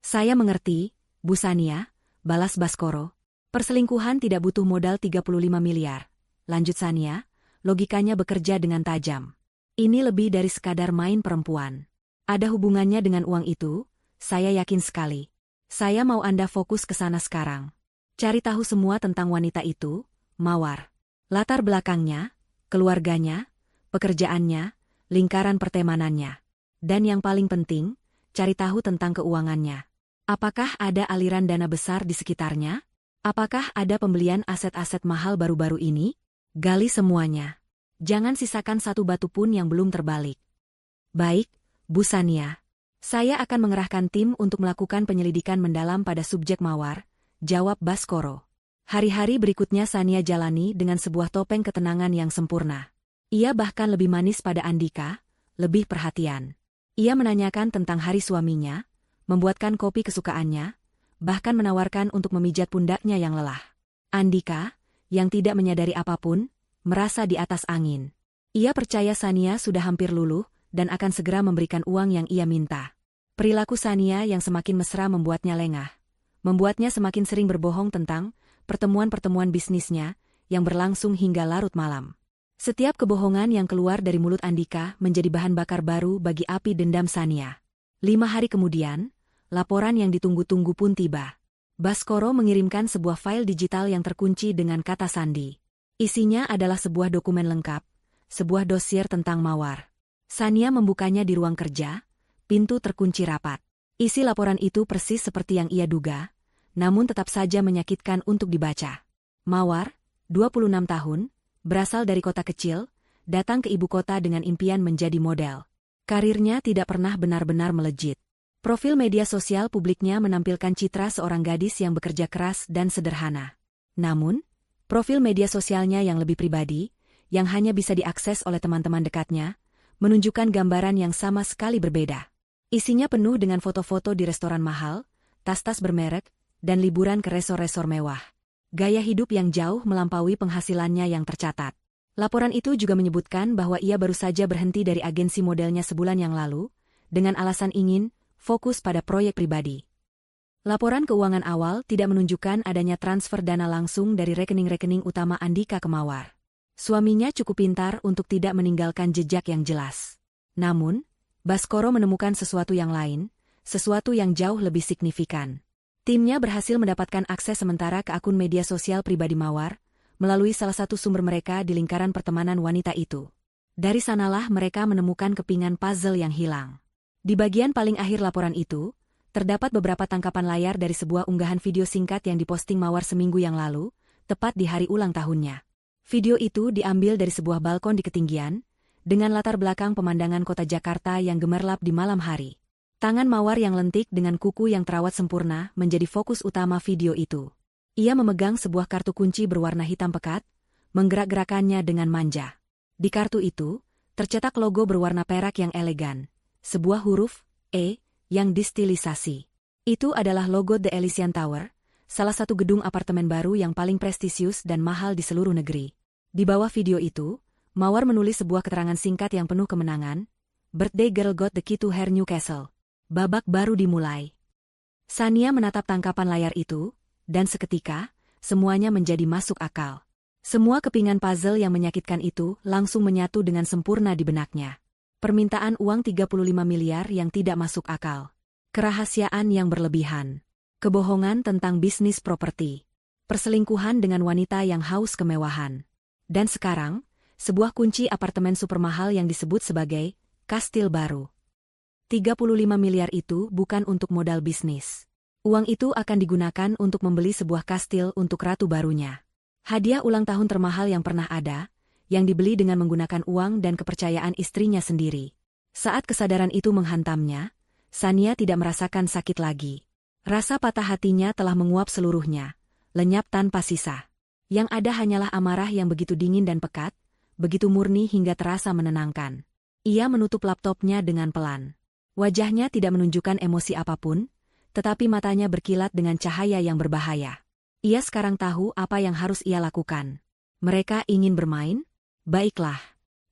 Saya mengerti, Bu Sania, balas Baskoro. Perselingkuhan tidak butuh modal 35 miliar. Lanjut Sania, logikanya bekerja dengan tajam. Ini lebih dari sekadar main perempuan. Ada hubungannya dengan uang itu, saya yakin sekali. Saya mau Anda fokus ke sana sekarang. Cari tahu semua tentang wanita itu, Mawar. Latar belakangnya, keluarganya, pekerjaannya, lingkaran pertemanannya. Dan yang paling penting, cari tahu tentang keuangannya. Apakah ada aliran dana besar di sekitarnya? Apakah ada pembelian aset-aset mahal baru-baru ini? Gali semuanya. Jangan sisakan satu batu pun yang belum terbalik. Baik, Bu Sania. Saya akan mengerahkan tim untuk melakukan penyelidikan mendalam pada subjek Mawar, jawab Baskoro. Hari-hari berikutnya Sania jalani dengan sebuah topeng ketenangan yang sempurna. Ia bahkan lebih manis pada Andika, lebih perhatian. Ia menanyakan tentang hari suaminya, membuatkan kopi kesukaannya, bahkan menawarkan untuk memijat pundaknya yang lelah. Andika, yang tidak menyadari apapun, merasa di atas angin. Ia percaya Sania sudah hampir luluh dan akan segera memberikan uang yang ia minta. Perilaku Sania yang semakin mesra membuatnya lengah. Membuatnya semakin sering berbohong tentang pertemuan-pertemuan bisnisnya yang berlangsung hingga larut malam. Setiap kebohongan yang keluar dari mulut Andika menjadi bahan bakar baru bagi api dendam Sania. 5 hari kemudian, laporan yang ditunggu-tunggu pun tiba. Baskoro mengirimkan sebuah file digital yang terkunci dengan kata sandi. Isinya adalah sebuah dokumen lengkap, sebuah dosier tentang Mawar. Sania membukanya di ruang kerja, pintu terkunci rapat. Isi laporan itu persis seperti yang ia duga, namun tetap saja menyakitkan untuk dibaca. Mawar, 26 tahun, berasal dari kota kecil, datang ke ibu kota dengan impian menjadi model. Karirnya tidak pernah benar-benar melejit. Profil media sosial publiknya menampilkan citra seorang gadis yang bekerja keras dan sederhana. Namun, profil media sosialnya yang lebih pribadi, yang hanya bisa diakses oleh teman-teman dekatnya, menunjukkan gambaran yang sama sekali berbeda. Isinya penuh dengan foto-foto di restoran mahal, tas-tas bermerek, dan liburan ke resor-resor mewah. Gaya hidup yang jauh melampaui penghasilannya yang tercatat. Laporan itu juga menyebutkan bahwa ia baru saja berhenti dari agensi modelnya sebulan yang lalu, dengan alasan ingin fokus pada proyek pribadi. Laporan keuangan awal tidak menunjukkan adanya transfer dana langsung dari rekening-rekening utama Andika ke Mawar. Suaminya cukup pintar untuk tidak meninggalkan jejak yang jelas. Namun, Baskoro menemukan sesuatu yang lain, sesuatu yang jauh lebih signifikan. Timnya berhasil mendapatkan akses sementara ke akun media sosial pribadi Mawar, melalui salah satu sumber mereka di lingkaran pertemanan wanita itu. Dari sanalah mereka menemukan kepingan puzzle yang hilang. Di bagian paling akhir laporan itu, terdapat beberapa tangkapan layar dari sebuah unggahan video singkat yang diposting Mawar seminggu yang lalu, tepat di hari ulang tahunnya. Video itu diambil dari sebuah balkon di ketinggian, dengan latar belakang pemandangan kota Jakarta yang gemerlap di malam hari. Tangan Mawar yang lentik dengan kuku yang terawat sempurna menjadi fokus utama video itu. Ia memegang sebuah kartu kunci berwarna hitam pekat, menggerak-gerakannya dengan manja. Di kartu itu, tercetak logo berwarna perak yang elegan, sebuah huruf E yang distilisasi. Itu adalah logo The Elysian Tower, salah satu gedung apartemen baru yang paling prestisius dan mahal di seluruh negeri. Di bawah video itu, Mawar menulis sebuah keterangan singkat yang penuh kemenangan. Birthday girl got the key to her new castle. Babak baru dimulai. Sania menatap tangkapan layar itu, dan seketika, semuanya menjadi masuk akal. Semua kepingan puzzle yang menyakitkan itu langsung menyatu dengan sempurna di benaknya. Permintaan uang 35 miliar yang tidak masuk akal. Kerahasiaan yang berlebihan. Kebohongan tentang bisnis properti. Perselingkuhan dengan wanita yang haus kemewahan. Dan sekarang, sebuah kunci apartemen supermahal yang disebut sebagai kastil baru. 35 miliar itu bukan untuk modal bisnis. Uang itu akan digunakan untuk membeli sebuah kastil untuk ratu barunya. Hadiah ulang tahun termahal yang pernah ada, yang dibeli dengan menggunakan uang dan kepercayaan istrinya sendiri. Saat kesadaran itu menghantamnya, Sania tidak merasakan sakit lagi. Rasa patah hatinya telah menguap seluruhnya, lenyap tanpa sisa. Yang ada hanyalah amarah yang begitu dingin dan pekat, begitu murni hingga terasa menenangkan. Ia menutup laptopnya dengan pelan. Wajahnya tidak menunjukkan emosi apapun, tetapi matanya berkilat dengan cahaya yang berbahaya. Ia sekarang tahu apa yang harus ia lakukan. Mereka ingin bermain? Baiklah.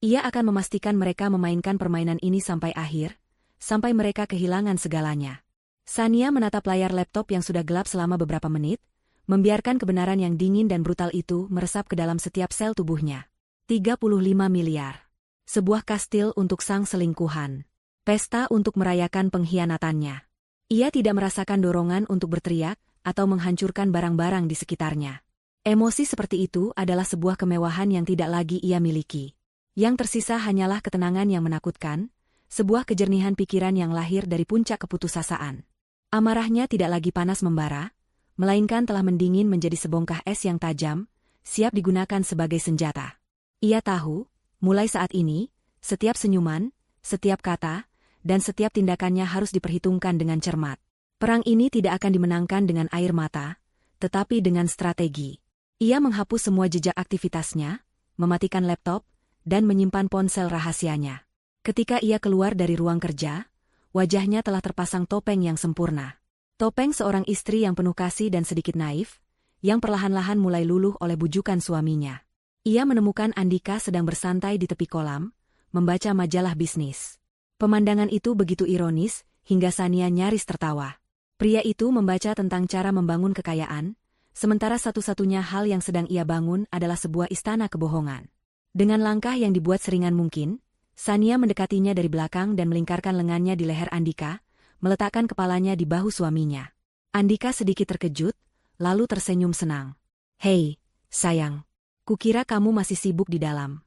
Ia akan memastikan mereka memainkan permainan ini sampai akhir, sampai mereka kehilangan segalanya. Sania menatap layar laptop yang sudah gelap selama beberapa menit, membiarkan kebenaran yang dingin dan brutal itu meresap ke dalam setiap sel tubuhnya. 35 miliar. Sebuah kastil untuk sang selingkuhan. Pesta untuk merayakan pengkhianatannya. Ia tidak merasakan dorongan untuk berteriak atau menghancurkan barang-barang di sekitarnya. Emosi seperti itu adalah sebuah kemewahan yang tidak lagi ia miliki. Yang tersisa hanyalah ketenangan yang menakutkan, sebuah kejernihan pikiran yang lahir dari puncak keputusasaan. Amarahnya tidak lagi panas membara, melainkan telah mendingin menjadi sebongkah es yang tajam, siap digunakan sebagai senjata. Ia tahu, mulai saat ini, setiap senyuman, setiap kata, dan setiap tindakannya harus diperhitungkan dengan cermat. Perang ini tidak akan dimenangkan dengan air mata, tetapi dengan strategi. Ia menghapus semua jejak aktivitasnya, mematikan laptop, dan menyimpan ponsel rahasianya. Ketika ia keluar dari ruang kerja, wajahnya telah terpasang topeng yang sempurna. Topeng seorang istri yang penuh kasih dan sedikit naif, yang perlahan-lahan mulai luluh oleh bujukan suaminya. Ia menemukan Andika sedang bersantai di tepi kolam, membaca majalah bisnis. Pemandangan itu begitu ironis, hingga Sania nyaris tertawa. Pria itu membaca tentang cara membangun kekayaan, sementara satu-satunya hal yang sedang ia bangun adalah sebuah istana kebohongan. Dengan langkah yang dibuat seringan mungkin, Sania mendekatinya dari belakang dan melingkarkan lengannya di leher Andika, meletakkan kepalanya di bahu suaminya. Andika sedikit terkejut, lalu tersenyum senang. "Hei, sayang. Kukira kamu masih sibuk di dalam."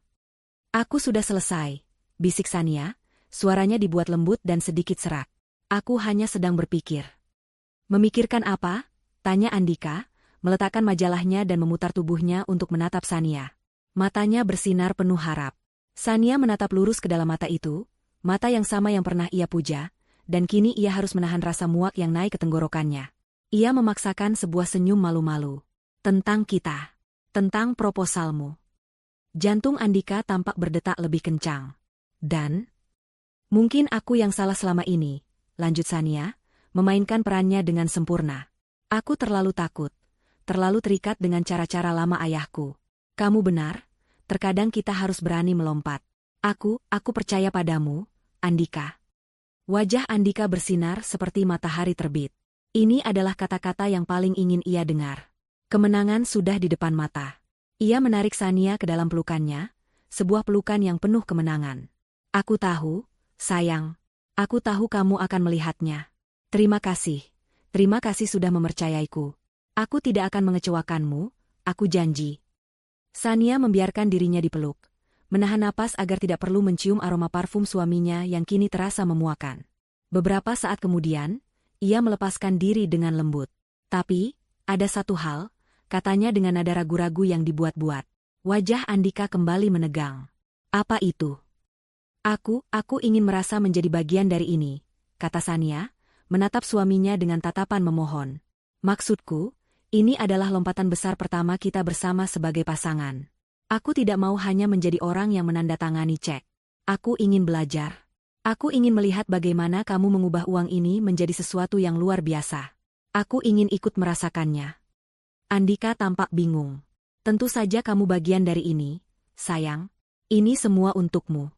"Aku sudah selesai," bisik Sania. Suaranya dibuat lembut dan sedikit serak. "Aku hanya sedang berpikir." "Memikirkan apa?" tanya Andika, meletakkan majalahnya dan memutar tubuhnya untuk menatap Sania. Matanya bersinar penuh harap. Sania menatap lurus ke dalam mata itu, mata yang sama yang pernah ia puja, dan kini ia harus menahan rasa muak yang naik ke tenggorokannya. Ia memaksakan sebuah senyum malu-malu. "Tentang kita. Tentang proposalmu." Jantung Andika tampak berdetak lebih kencang. "Dan mungkin aku yang salah selama ini," lanjut Sania, memainkan perannya dengan sempurna. "Aku terlalu takut, terlalu terikat dengan cara-cara lama ayahku. Kamu benar, terkadang kita harus berani melompat. Aku percaya padamu, Andika." Wajah Andika bersinar seperti matahari terbit. Ini adalah kata-kata yang paling ingin ia dengar. Kemenangan sudah di depan mata. Ia menarik Sania ke dalam pelukannya, sebuah pelukan yang penuh kemenangan. "Aku tahu, sayang. Aku tahu kamu akan melihatnya. Terima kasih sudah mempercayaiku. Aku tidak akan mengecewakanmu, aku janji." Sania membiarkan dirinya dipeluk, menahan napas agar tidak perlu mencium aroma parfum suaminya yang kini terasa memuakan. Beberapa saat kemudian, ia melepaskan diri dengan lembut. Tapi, ada satu hal, katanya dengan nada ragu-ragu yang dibuat-buat. Wajah Andika kembali menegang. Apa itu? Aku ingin merasa menjadi bagian dari ini, kata Sania, menatap suaminya dengan tatapan memohon. Maksudku, ini adalah lompatan besar pertama kita bersama sebagai pasangan. Aku tidak mau hanya menjadi orang yang menandatangani cek. Aku ingin belajar. Aku ingin melihat bagaimana kamu mengubah uang ini menjadi sesuatu yang luar biasa. Aku ingin ikut merasakannya. Andika tampak bingung. Tentu saja kamu bagian dari ini, sayang. Ini semua untukmu.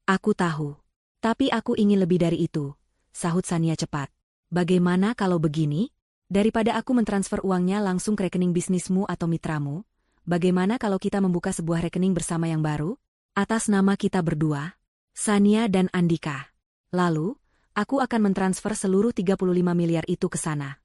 Aku tahu. Tapi aku ingin lebih dari itu, sahut Sania cepat. Bagaimana kalau begini? Daripada aku mentransfer uangnya langsung ke rekening bisnismu atau mitramu, bagaimana kalau kita membuka sebuah rekening bersama yang baru? Atas nama kita berdua, Sania dan Andika. Lalu, aku akan mentransfer seluruh 35 miliar itu ke sana.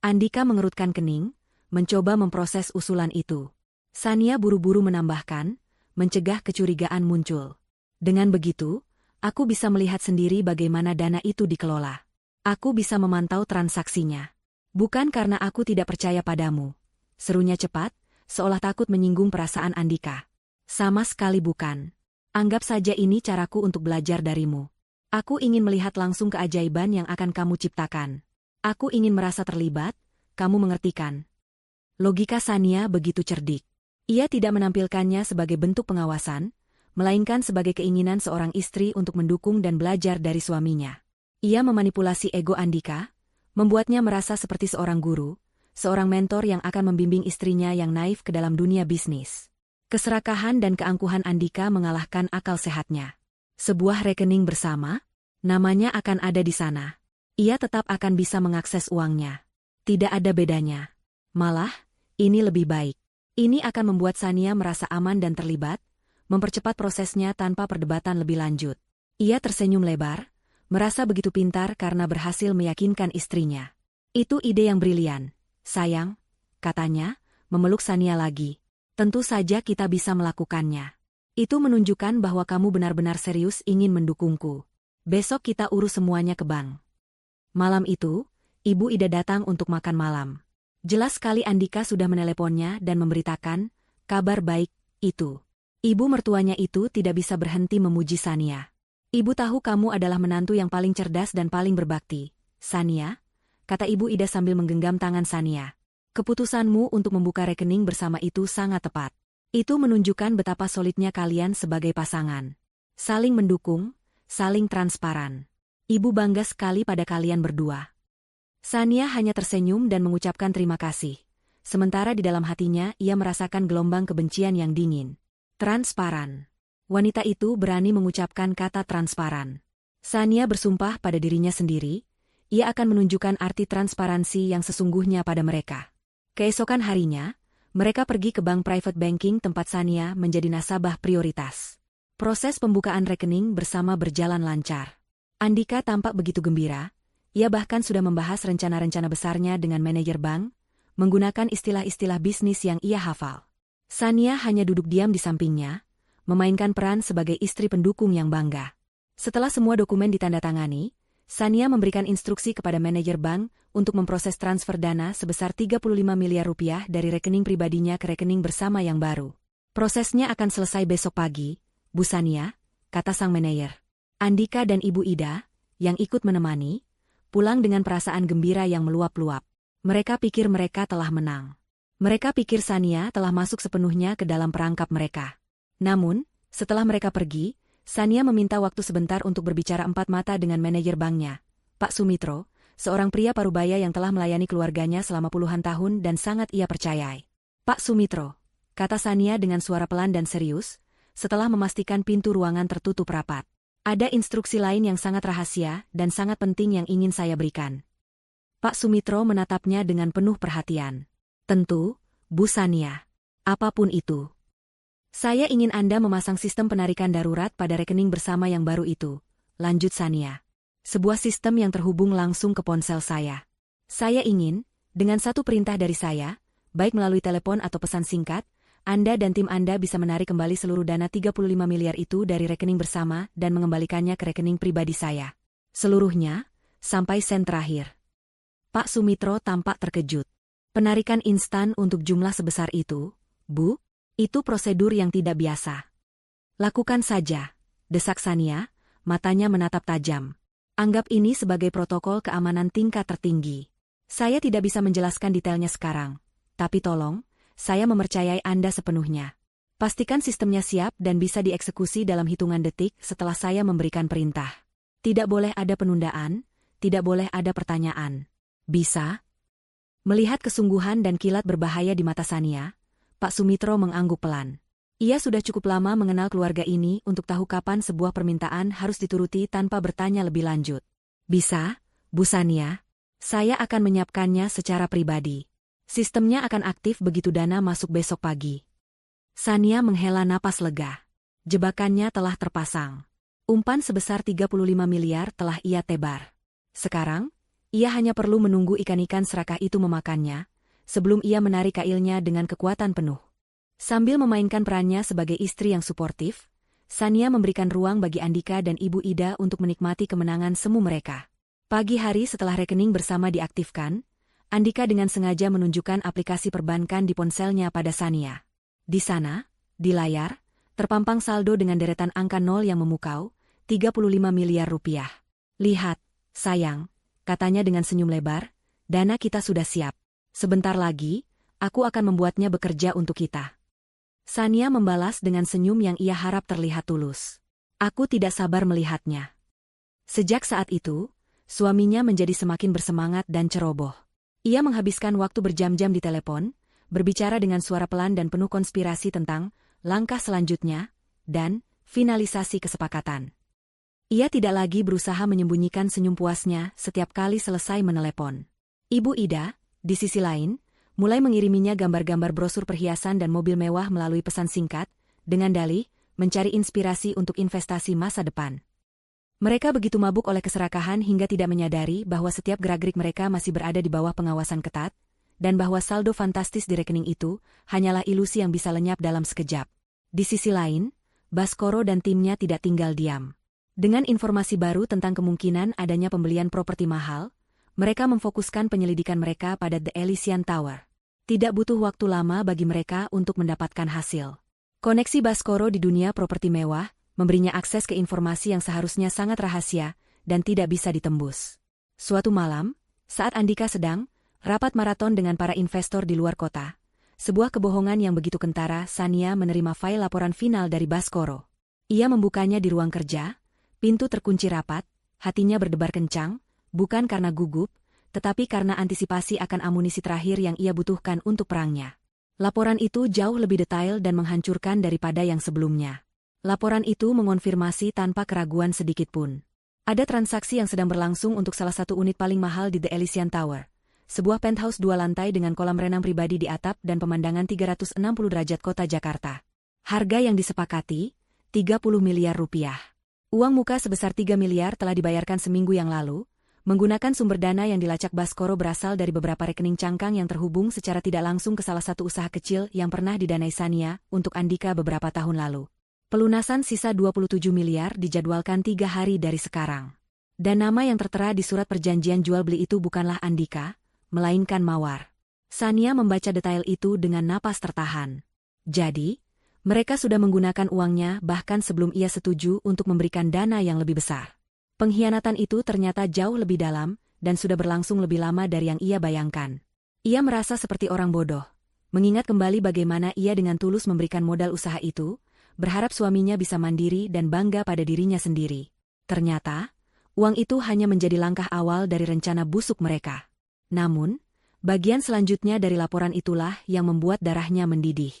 Andika mengerutkan kening, mencoba memproses usulan itu. Sania buru-buru menambahkan, mencegah kecurigaan muncul. Dengan begitu, aku bisa melihat sendiri bagaimana dana itu dikelola. Aku bisa memantau transaksinya. Bukan karena aku tidak percaya padamu. Serunya cepat, seolah takut menyinggung perasaan Andika. Sama sekali bukan. Anggap saja ini caraku untuk belajar darimu. Aku ingin melihat langsung keajaiban yang akan kamu ciptakan. Aku ingin merasa terlibat, kamu mengertikan. Logika Sania begitu cerdik. Ia tidak menampilkannya sebagai bentuk pengawasan, melainkan sebagai keinginan seorang istri untuk mendukung dan belajar dari suaminya. Ia memanipulasi ego Andika, membuatnya merasa seperti seorang guru, seorang mentor yang akan membimbing istrinya yang naif ke dalam dunia bisnis. Keserakahan dan keangkuhan Andika mengalahkan akal sehatnya. Sebuah rekening bersama, namanya akan ada di sana. Ia tetap akan bisa mengakses uangnya. Tidak ada bedanya. Malah, ini lebih baik. Ini akan membuat Sania merasa aman dan terlibat, mempercepat prosesnya tanpa perdebatan lebih lanjut. Ia tersenyum lebar, merasa begitu pintar karena berhasil meyakinkan istrinya. Itu ide yang brilian, sayang, katanya, memeluk Sania lagi. Tentu saja kita bisa melakukannya. Itu menunjukkan bahwa kamu benar-benar serius ingin mendukungku. Besok kita urus semuanya ke bank. Malam itu, Ibu Ida datang untuk makan malam. Jelas sekali Andika sudah meneleponnya dan memberitakan kabar baik itu. Ibu mertuanya itu tidak bisa berhenti memuji Sania. Ibu tahu kamu adalah menantu yang paling cerdas dan paling berbakti, Sania, kata Ibu Ida sambil menggenggam tangan Sania. Keputusanmu untuk membuka rekening bersama itu sangat tepat. Itu menunjukkan betapa solidnya kalian sebagai pasangan. Saling mendukung, saling transparan. Ibu bangga sekali pada kalian berdua. Sania hanya tersenyum dan mengucapkan terima kasih. Sementara di dalam hatinya ia merasakan gelombang kebencian yang dingin. Transparan. Wanita itu berani mengucapkan kata transparan. Sania bersumpah pada dirinya sendiri, ia akan menunjukkan arti transparansi yang sesungguhnya pada mereka. Keesokan harinya, mereka pergi ke bank private banking tempat Sania menjadi nasabah prioritas. Proses pembukaan rekening bersama berjalan lancar. Andika tampak begitu gembira, ia bahkan sudah membahas rencana-rencana besarnya dengan manajer bank, menggunakan istilah-istilah bisnis yang ia hafal. Sania hanya duduk diam di sampingnya, memainkan peran sebagai istri pendukung yang bangga. Setelah semua dokumen ditandatangani, Sania memberikan instruksi kepada manajer bank untuk memproses transfer dana sebesar 35 miliar rupiah dari rekening pribadinya ke rekening bersama yang baru. Prosesnya akan selesai besok pagi, Bu Sania, kata sang manajer. Andika dan Ibu Ida, yang ikut menemani, pulang dengan perasaan gembira yang meluap-luap. Mereka pikir mereka telah menang. Mereka pikir Sania telah masuk sepenuhnya ke dalam perangkap mereka. Namun, setelah mereka pergi, Sania meminta waktu sebentar untuk berbicara empat mata dengan manajer banknya, Pak Sumitro, seorang pria parubaya yang telah melayani keluarganya selama puluhan tahun dan sangat ia percayai. Pak Sumitro, kata Sania dengan suara pelan dan serius, setelah memastikan pintu ruangan tertutup rapat. Ada instruksi lain yang sangat rahasia dan sangat penting yang ingin saya berikan. Pak Sumitro menatapnya dengan penuh perhatian. Tentu, Bu Sania. Apapun itu. Saya ingin Anda memasang sistem penarikan darurat pada rekening bersama yang baru itu, lanjut Sania. Sebuah sistem yang terhubung langsung ke ponsel saya. Saya ingin, dengan satu perintah dari saya, baik melalui telepon atau pesan singkat, Anda dan tim Anda bisa menarik kembali seluruh dana 35 miliar itu dari rekening bersama dan mengembalikannya ke rekening pribadi saya. Seluruhnya, sampai sen terakhir. Pak Sumitro tampak terkejut. Penarikan instan untuk jumlah sebesar itu, Bu? Itu prosedur yang tidak biasa. Lakukan saja, desak Sania, matanya menatap tajam. Anggap ini sebagai protokol keamanan tingkat tertinggi. Saya tidak bisa menjelaskan detailnya sekarang, tapi tolong, saya mempercayai Anda sepenuhnya. Pastikan sistemnya siap dan bisa dieksekusi dalam hitungan detik setelah saya memberikan perintah. Tidak boleh ada penundaan, tidak boleh ada pertanyaan. Bisa? Melihat kesungguhan dan kilat berbahaya di mata Sania, Pak Sumitro mengangguk pelan. Ia sudah cukup lama mengenal keluarga ini untuk tahu kapan sebuah permintaan harus dituruti tanpa bertanya lebih lanjut. Bisa, Bu Sania? Saya akan menyiapkannya secara pribadi. Sistemnya akan aktif begitu dana masuk besok pagi. Sania menghela napas lega. Jebakannya telah terpasang. Umpan sebesar 35 miliar telah ia tebar. Sekarang, ia hanya perlu menunggu ikan-ikan serakah itu memakannya, sebelum ia menarik kailnya dengan kekuatan penuh. Sambil memainkan perannya sebagai istri yang suportif, Sania memberikan ruang bagi Andika dan Ibu Ida untuk menikmati kemenangan semu mereka. Pagi hari setelah rekening bersama diaktifkan, Andika dengan sengaja menunjukkan aplikasi perbankan di ponselnya pada Sania. Di sana, di layar, terpampang saldo dengan deretan angka 0 yang memukau, 35 miliar rupiah. Lihat, sayang, katanya dengan senyum lebar, dana kita sudah siap. Sebentar lagi, aku akan membuatnya bekerja untuk kita. Sania membalas dengan senyum yang ia harap terlihat tulus. Aku tidak sabar melihatnya. Sejak saat itu, suaminya menjadi semakin bersemangat dan ceroboh. Ia menghabiskan waktu berjam-jam di telepon, berbicara dengan suara pelan dan penuh konspirasi tentang langkah selanjutnya dan finalisasi kesepakatan. Ia tidak lagi berusaha menyembunyikan senyum puasnya setiap kali selesai menelepon. Ibu Ida, di sisi lain, mulai mengiriminya gambar-gambar brosur perhiasan dan mobil mewah melalui pesan singkat, dengan dalih mencari inspirasi untuk investasi masa depan. Mereka begitu mabuk oleh keserakahan hingga tidak menyadari bahwa setiap gerak-gerik mereka masih berada di bawah pengawasan ketat, dan bahwa saldo fantastis di rekening itu hanyalah ilusi yang bisa lenyap dalam sekejap. Di sisi lain, Baskoro dan timnya tidak tinggal diam. Dengan informasi baru tentang kemungkinan adanya pembelian properti mahal, mereka memfokuskan penyelidikan mereka pada The Elysian Tower. Tidak butuh waktu lama bagi mereka untuk mendapatkan hasil. Koneksi Baskoro di dunia properti mewah memberinya akses ke informasi yang seharusnya sangat rahasia dan tidak bisa ditembus. Suatu malam, saat Andika sedang rapat maraton dengan para investor di luar kota, sebuah kebohongan yang begitu kentara, Sania menerima file laporan final dari Baskoro. Ia membukanya di ruang kerja, pintu terkunci rapat, hatinya berdebar kencang, bukan karena gugup, tetapi karena antisipasi akan amunisi terakhir yang ia butuhkan untuk perangnya. Laporan itu jauh lebih detail dan menghancurkan daripada yang sebelumnya. Laporan itu mengonfirmasi tanpa keraguan sedikitpun. Ada transaksi yang sedang berlangsung untuk salah satu unit paling mahal di The Elysian Tower. Sebuah penthouse 2 lantai dengan kolam renang pribadi di atap dan pemandangan 360 derajat kota Jakarta. Harga yang disepakati, 30 miliar rupiah. Uang muka sebesar 3 miliar telah dibayarkan seminggu yang lalu, menggunakan sumber dana yang dilacak Baskoro berasal dari beberapa rekening cangkang yang terhubung secara tidak langsung ke salah satu usaha kecil yang pernah didanai Sania untuk Andika beberapa tahun lalu. Pelunasan sisa 27 miliar dijadwalkan 3 hari dari sekarang. Dan nama yang tertera di surat perjanjian jual-beli itu bukanlah Andika, melainkan Mawar. Sania membaca detail itu dengan napas tertahan. Jadi, mereka sudah menggunakan uangnya bahkan sebelum ia setuju untuk memberikan dana yang lebih besar. Pengkhianatan itu ternyata jauh lebih dalam dan sudah berlangsung lebih lama dari yang ia bayangkan. Ia merasa seperti orang bodoh, mengingat kembali bagaimana ia dengan tulus memberikan modal usaha itu, berharap suaminya bisa mandiri dan bangga pada dirinya sendiri. Ternyata, uang itu hanya menjadi langkah awal dari rencana busuk mereka. Namun, bagian selanjutnya dari laporan itulah yang membuat darahnya mendidih.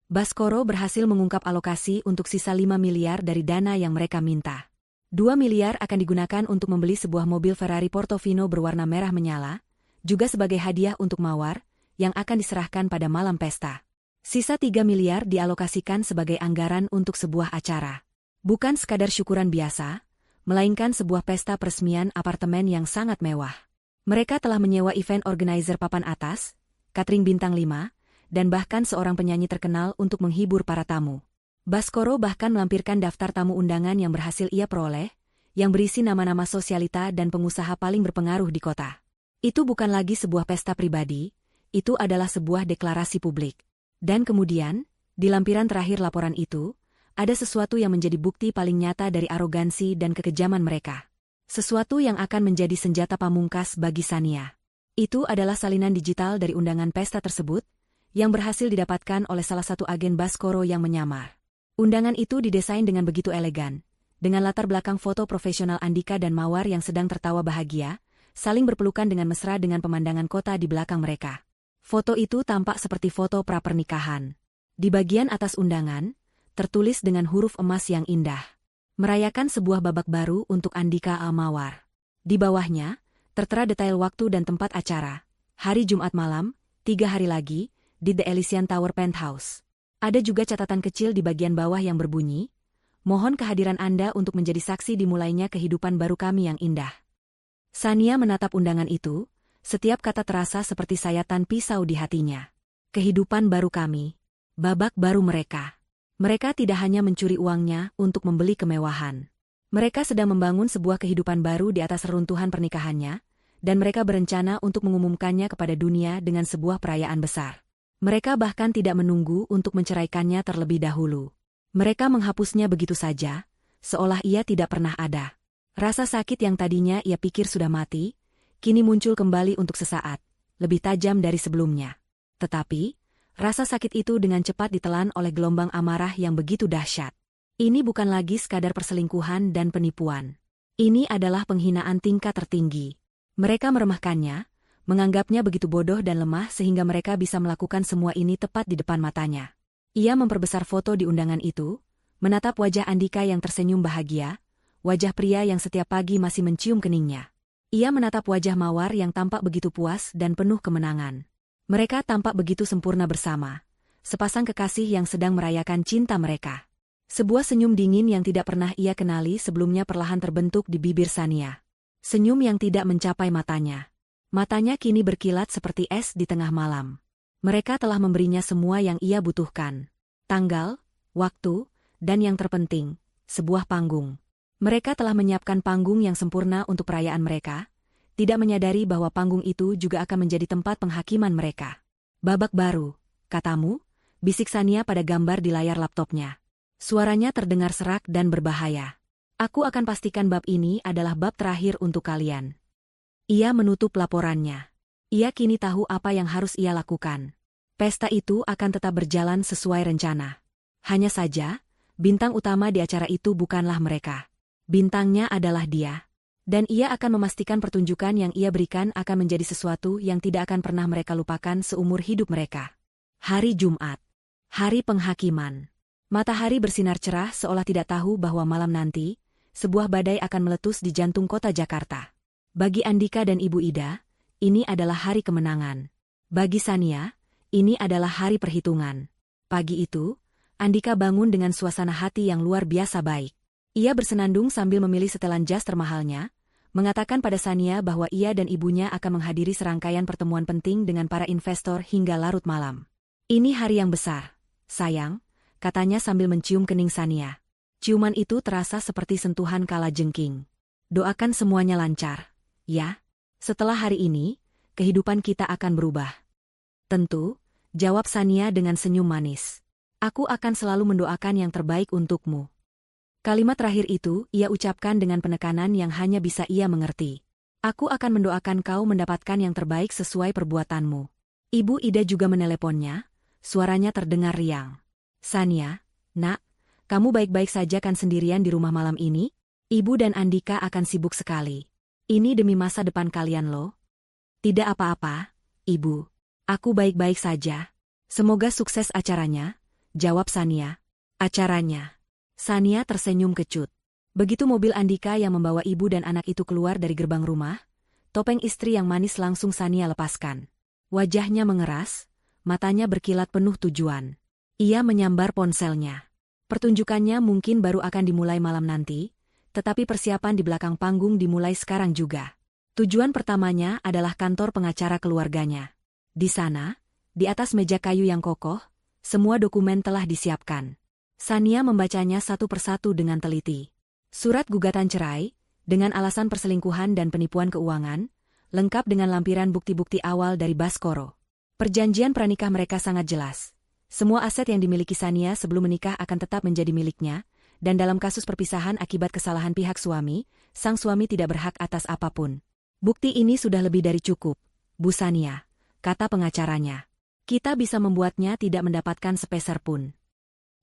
Baskoro berhasil mengungkap alokasi untuk sisa 5 miliar dari dana yang mereka minta. 2 miliar akan digunakan untuk membeli sebuah mobil Ferrari Portofino berwarna merah menyala, juga sebagai hadiah untuk Mawar, yang akan diserahkan pada malam pesta. Sisa 3 miliar dialokasikan sebagai anggaran untuk sebuah acara. Bukan sekadar syukuran biasa, melainkan sebuah pesta peresmian apartemen yang sangat mewah. Mereka telah menyewa event organizer papan atas, catering bintang 5, dan bahkan seorang penyanyi terkenal untuk menghibur para tamu. Baskoro bahkan melampirkan daftar tamu undangan yang berhasil ia peroleh, yang berisi nama-nama sosialita dan pengusaha paling berpengaruh di kota. Itu bukan lagi sebuah pesta pribadi, itu adalah sebuah deklarasi publik. Dan kemudian, di lampiran terakhir laporan itu, ada sesuatu yang menjadi bukti paling nyata dari arogansi dan kekejaman mereka. Sesuatu yang akan menjadi senjata pamungkas bagi Shania. Itu adalah salinan digital dari undangan pesta tersebut, yang berhasil didapatkan oleh salah satu agen Baskoro yang menyamar. Undangan itu didesain dengan begitu elegan, dengan latar belakang foto profesional Andika dan Mawar yang sedang tertawa bahagia, saling berpelukan dengan mesra dengan pemandangan kota di belakang mereka. Foto itu tampak seperti foto pra-pernikahan. Di bagian atas undangan, tertulis dengan huruf emas yang indah. Merayakan sebuah babak baru untuk Andika Mawar. Di bawahnya, tertera detail waktu dan tempat acara. Hari Jumat malam, 3 hari lagi, di The Elysian Tower Penthouse. Ada juga catatan kecil di bagian bawah yang berbunyi, "Mohon kehadiran Anda untuk menjadi saksi dimulainya kehidupan baru kami yang indah." Shania menatap undangan itu, setiap kata terasa seperti sayatan pisau di hatinya. Kehidupan baru kami. Babak baru mereka. Mereka tidak hanya mencuri uangnya untuk membeli kemewahan. Mereka sedang membangun sebuah kehidupan baru di atas reruntuhan pernikahannya, dan mereka berencana untuk mengumumkannya kepada dunia dengan sebuah perayaan besar. Mereka bahkan tidak menunggu untuk menceraikannya terlebih dahulu. Mereka menghapusnya begitu saja, seolah ia tidak pernah ada. Rasa sakit yang tadinya ia pikir sudah mati, kini muncul kembali untuk sesaat, lebih tajam dari sebelumnya. Tetapi, rasa sakit itu dengan cepat ditelan oleh gelombang amarah yang begitu dahsyat. Ini bukan lagi sekadar perselingkuhan dan penipuan. Ini adalah penghinaan tingkat tertinggi. Mereka meremehkannya, menganggapnya begitu bodoh dan lemah sehingga mereka bisa melakukan semua ini tepat di depan matanya. Ia memperbesar foto di undangan itu, menatap wajah Andika yang tersenyum bahagia, wajah pria yang setiap pagi masih mencium keningnya. Ia menatap wajah Mawar yang tampak begitu puas dan penuh kemenangan. Mereka tampak begitu sempurna bersama, sepasang kekasih yang sedang merayakan cinta mereka. Sebuah senyum dingin yang tidak pernah ia kenali sebelumnya perlahan terbentuk di bibir Shania. Senyum yang tidak mencapai matanya. Matanya kini berkilat seperti es di tengah malam. Mereka telah memberinya semua yang ia butuhkan. Tanggal, waktu, dan yang terpenting, sebuah panggung. Mereka telah menyiapkan panggung yang sempurna untuk perayaan mereka, tidak menyadari bahwa panggung itu juga akan menjadi tempat penghakiman mereka. Babak baru, katamu? Bisik Shania pada gambar di layar laptopnya. Suaranya terdengar serak dan berbahaya. Aku akan pastikan bab ini adalah bab terakhir untuk kalian. Ia menutup laporannya. Ia kini tahu apa yang harus ia lakukan. Pesta itu akan tetap berjalan sesuai rencana. Hanya saja, bintang utama di acara itu bukanlah mereka. Bintangnya adalah dia. Dan ia akan memastikan pertunjukan yang ia berikan akan menjadi sesuatu yang tidak akan pernah mereka lupakan seumur hidup mereka. Hari Jumat. Hari penghakiman. Matahari bersinar cerah seolah tidak tahu bahwa malam nanti, sebuah badai akan meletus di jantung kota Jakarta. Bagi Andika dan Ibu Ida, ini adalah hari kemenangan. Bagi Shania, ini adalah hari perhitungan. Pagi itu, Andika bangun dengan suasana hati yang luar biasa baik. Ia bersenandung sambil memilih setelan jas termahalnya, mengatakan pada Shania bahwa ia dan ibunya akan menghadiri serangkaian pertemuan penting dengan para investor hingga larut malam. Ini hari yang besar, sayang, katanya sambil mencium kening Shania. Ciuman itu terasa seperti sentuhan kalajengking. Doakan semuanya lancar. Ya, setelah hari ini, kehidupan kita akan berubah. Tentu, jawab Shania dengan senyum manis. Aku akan selalu mendoakan yang terbaik untukmu. Kalimat terakhir itu ia ucapkan dengan penekanan yang hanya bisa ia mengerti. Aku akan mendoakan kau mendapatkan yang terbaik sesuai perbuatanmu. Ibu Ida juga meneleponnya, suaranya terdengar riang. Shania, nak, kamu baik-baik saja kan sendirian di rumah malam ini? Ibu dan Andika akan sibuk sekali. Ini demi masa depan kalian loh. Tidak apa-apa, Ibu. Aku baik-baik saja. Semoga sukses acaranya, jawab Shania. Acaranya. Shania tersenyum kecut. Begitu mobil Andika yang membawa ibu dan anak itu keluar dari gerbang rumah, topeng istri yang manis langsung Shania lepaskan. Wajahnya mengeras, matanya berkilat penuh tujuan. Ia menyambar ponselnya. Pertunjukannya mungkin baru akan dimulai malam nanti, tetapi persiapan di belakang panggung dimulai sekarang juga. Tujuan pertamanya adalah kantor pengacara keluarganya. Di sana, Di atas meja kayu yang kokoh, semua dokumen telah disiapkan. Sania membacanya satu persatu dengan teliti. Surat gugatan cerai, dengan alasan perselingkuhan dan penipuan keuangan, lengkap dengan lampiran bukti-bukti awal dari Baskoro. Perjanjian pranikah mereka sangat jelas. Semua aset yang dimiliki Sania sebelum menikah akan tetap menjadi miliknya, dan dalam kasus perpisahan akibat kesalahan pihak suami, sang suami tidak berhak atas apapun. Bukti ini sudah lebih dari cukup, Bu Sania, kata pengacaranya. Kita bisa membuatnya tidak mendapatkan sepeser pun.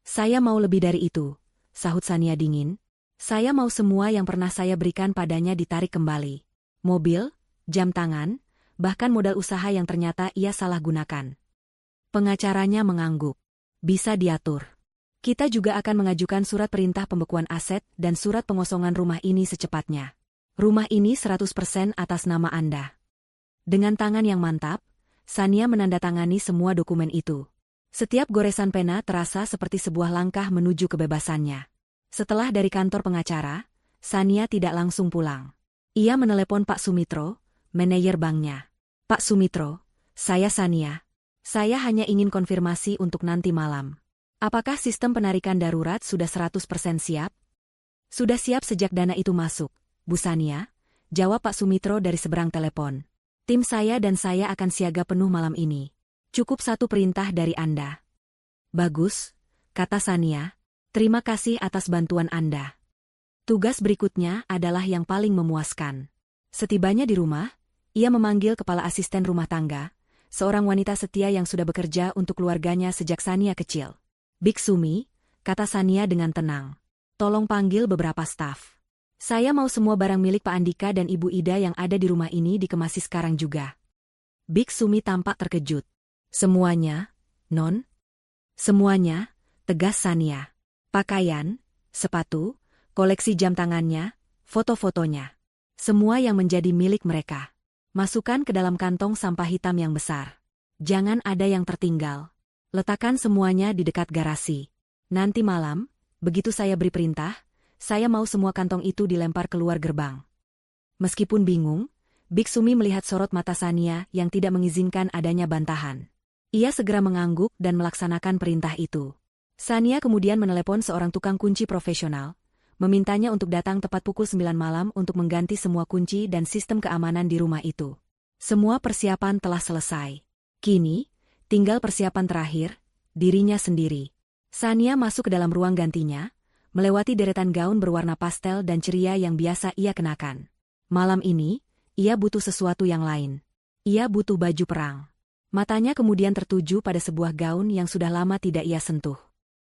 Saya mau lebih dari itu, sahut Sania dingin. Saya mau semua yang pernah saya berikan padanya ditarik kembali. Mobil, jam tangan, bahkan modal usaha yang ternyata ia salah gunakan. Pengacaranya mengangguk. Bisa diatur. Kita juga akan mengajukan surat perintah pembekuan aset dan surat pengosongan rumah ini secepatnya. Rumah ini 100% atas nama Anda. Dengan tangan yang mantap, Sania menandatangani semua dokumen itu. Setiap goresan pena terasa seperti sebuah langkah menuju kebebasannya. Setelah dari kantor pengacara, Sania tidak langsung pulang. Ia menelepon Pak Sumitro, manajer banknya. Pak Sumitro, saya Sania. Saya hanya ingin konfirmasi untuk nanti malam. Apakah sistem penarikan darurat sudah 100% siap? Sudah siap sejak dana itu masuk, Bu Sania, jawab Pak Sumitro dari seberang telepon. Tim saya dan saya akan siaga penuh malam ini. Cukup satu perintah dari Anda. Bagus, kata Sania. Terima kasih atas bantuan Anda. Tugas berikutnya adalah yang paling memuaskan. Setibanya di rumah, ia memanggil kepala asisten rumah tangga, seorang wanita setia yang sudah bekerja untuk keluarganya sejak Sania kecil. Bik Sumi, kata Sania dengan tenang. Tolong panggil beberapa staf. Saya mau semua barang milik Pak Andika dan Ibu Ida yang ada di rumah ini dikemasi sekarang juga. Bik Sumi tampak terkejut. Semuanya, Non? Semuanya, tegas Sania. Pakaian, sepatu, koleksi jam tangannya, foto-fotonya. Semua yang menjadi milik mereka. Masukkan ke dalam kantong sampah hitam yang besar. Jangan ada yang tertinggal. Letakkan semuanya di dekat garasi. Nanti malam, begitu saya beri perintah, saya mau semua kantong itu dilempar keluar gerbang. Meskipun bingung, Bik Sumi melihat sorot mata Sania yang tidak mengizinkan adanya bantahan. Ia segera mengangguk dan melaksanakan perintah itu. Sania kemudian menelepon seorang tukang kunci profesional, memintanya untuk datang tepat pukul 9 malam untuk mengganti semua kunci dan sistem keamanan di rumah itu. Semua persiapan telah selesai. Kini, tinggal persiapan terakhir, dirinya sendiri. Sania masuk ke dalam ruang gantinya, melewati deretan gaun berwarna pastel dan ceria yang biasa ia kenakan. Malam ini, ia butuh sesuatu yang lain. Ia butuh baju perang. Matanya kemudian tertuju pada sebuah gaun yang sudah lama tidak ia sentuh.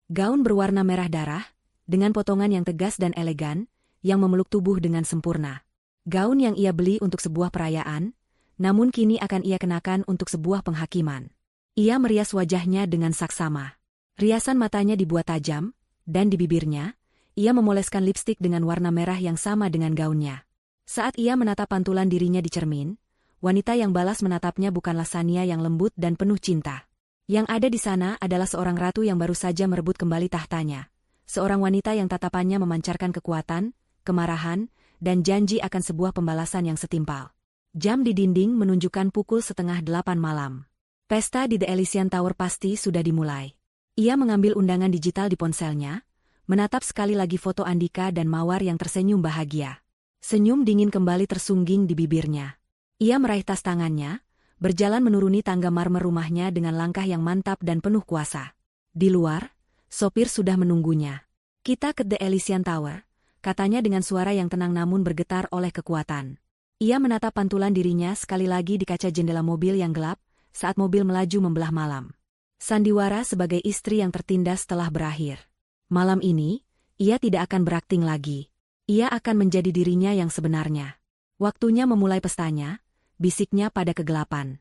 Gaun berwarna merah darah, dengan potongan yang tegas dan elegan, yang memeluk tubuh dengan sempurna. Gaun yang ia beli untuk sebuah perayaan, namun kini akan ia kenakan untuk sebuah penghakiman. Ia merias wajahnya dengan saksama. Riasan matanya dibuat tajam, dan di bibirnya, ia memoleskan lipstik dengan warna merah yang sama dengan gaunnya. Saat ia menatap pantulan dirinya di cermin, wanita yang balas menatapnya bukanlah Sania yang lembut dan penuh cinta. Yang ada di sana adalah seorang ratu yang baru saja merebut kembali tahtanya. Seorang wanita yang tatapannya memancarkan kekuatan, kemarahan, dan janji akan sebuah pembalasan yang setimpal. Jam di dinding menunjukkan pukul 7:30 malam. Pesta di The Elysian Tower pasti sudah dimulai. Ia mengambil undangan digital di ponselnya, menatap sekali lagi foto Andika dan Mawar yang tersenyum bahagia. Senyum dingin kembali tersungging di bibirnya. Ia meraih tas tangannya, berjalan menuruni tangga marmer rumahnya dengan langkah yang mantap dan penuh kuasa. Di luar, sopir sudah menunggunya. Kita ke The Elysian Tower, katanya dengan suara yang tenang namun bergetar oleh kekuatan. Ia menatap pantulan dirinya sekali lagi di kaca jendela mobil yang gelap, saat mobil melaju membelah malam. Sandiwara sebagai istri yang tertindas telah berakhir. Malam ini, ia tidak akan berakting lagi. Ia akan menjadi dirinya yang sebenarnya. Waktunya memulai pestanya, bisiknya pada kegelapan.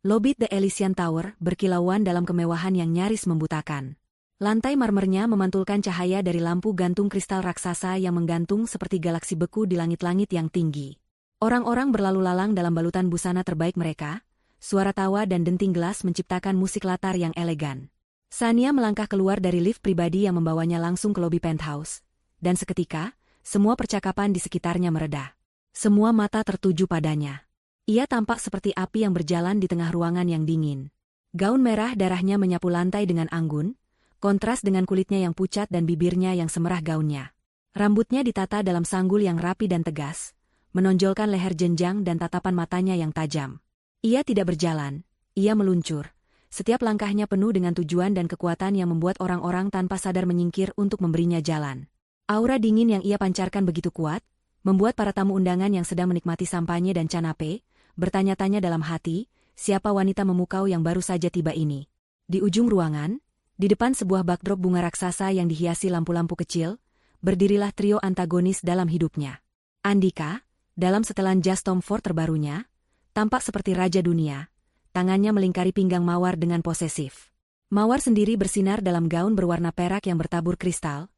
Lobi The Elysian Tower berkilauan dalam kemewahan yang nyaris membutakan. Lantai marmernya memantulkan cahaya dari lampu gantung kristal raksasa yang menggantung seperti galaksi beku di langit-langit yang tinggi. Orang-orang berlalu lalang dalam balutan busana terbaik mereka, suara tawa dan denting gelas menciptakan musik latar yang elegan. Sania melangkah keluar dari lift pribadi yang membawanya langsung ke lobi penthouse, dan seketika, semua percakapan di sekitarnya mereda. Semua mata tertuju padanya. Ia tampak seperti api yang berjalan di tengah ruangan yang dingin. Gaun merah darahnya menyapu lantai dengan anggun, kontras dengan kulitnya yang pucat dan bibirnya yang semerah gaunnya. Rambutnya ditata dalam sanggul yang rapi dan tegas, menonjolkan leher jenjang dan tatapan matanya yang tajam. Ia tidak berjalan, ia meluncur. Setiap langkahnya penuh dengan tujuan dan kekuatan yang membuat orang-orang tanpa sadar menyingkir untuk memberinya jalan. Aura dingin yang ia pancarkan begitu kuat, membuat para tamu undangan yang sedang menikmati sampanye dan canape, bertanya-tanya dalam hati, siapa wanita memukau yang baru saja tiba ini. Di ujung ruangan, di depan sebuah backdrop bunga raksasa yang dihiasi lampu-lampu kecil, berdirilah trio antagonis dalam hidupnya. Andika, dalam setelan jas Tom Ford terbarunya, tampak seperti raja dunia, tangannya melingkari pinggang Mawar dengan posesif. Mawar sendiri bersinar dalam gaun berwarna perak yang bertabur kristal,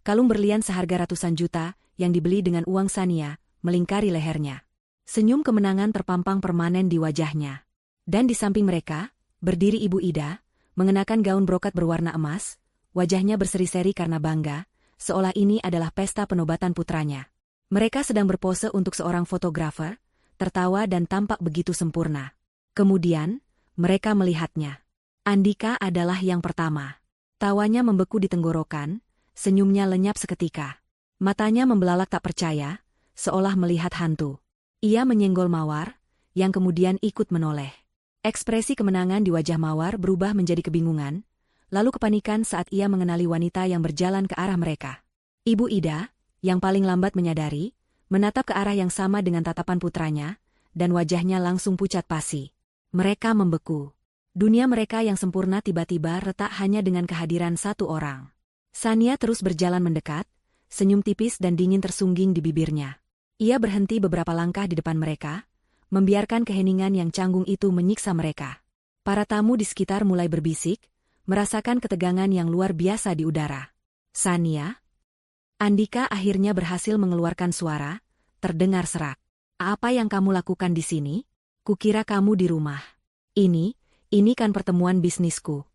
kalung berlian seharga ratusan juta, yang dibeli dengan uang Sania, melingkari lehernya. Senyum kemenangan terpampang permanen di wajahnya. Dan di samping mereka, berdiri Ibu Ida, mengenakan gaun brokat berwarna emas, wajahnya berseri-seri karena bangga, seolah ini adalah pesta penobatan putranya. Mereka sedang berpose untuk seorang fotografer, tertawa dan tampak begitu sempurna. Kemudian, mereka melihatnya. Andika adalah yang pertama. Tawanya membeku di tenggorokan, senyumnya lenyap seketika. Matanya membelalak tak percaya, seolah melihat hantu. Ia menyenggol Mawar, yang kemudian ikut menoleh. Ekspresi kemenangan di wajah Mawar berubah menjadi kebingungan, lalu kepanikan saat ia mengenali wanita yang berjalan ke arah mereka. Ibu Ida, yang paling lambat menyadari, menatap ke arah yang sama dengan tatapan putranya, dan wajahnya langsung pucat pasi. Mereka membeku. Dunia mereka yang sempurna tiba-tiba retak hanya dengan kehadiran satu orang. Sania terus berjalan mendekat, senyum tipis dan dingin tersungging di bibirnya. Ia berhenti beberapa langkah di depan mereka, membiarkan keheningan yang canggung itu menyiksa mereka. Para tamu di sekitar mulai berbisik, merasakan ketegangan yang luar biasa di udara. Sania? Andika akhirnya berhasil mengeluarkan suara, terdengar serak. Apa yang kamu lakukan di sini? Kukira kamu di rumah. Ini kan pertemuan bisnisku.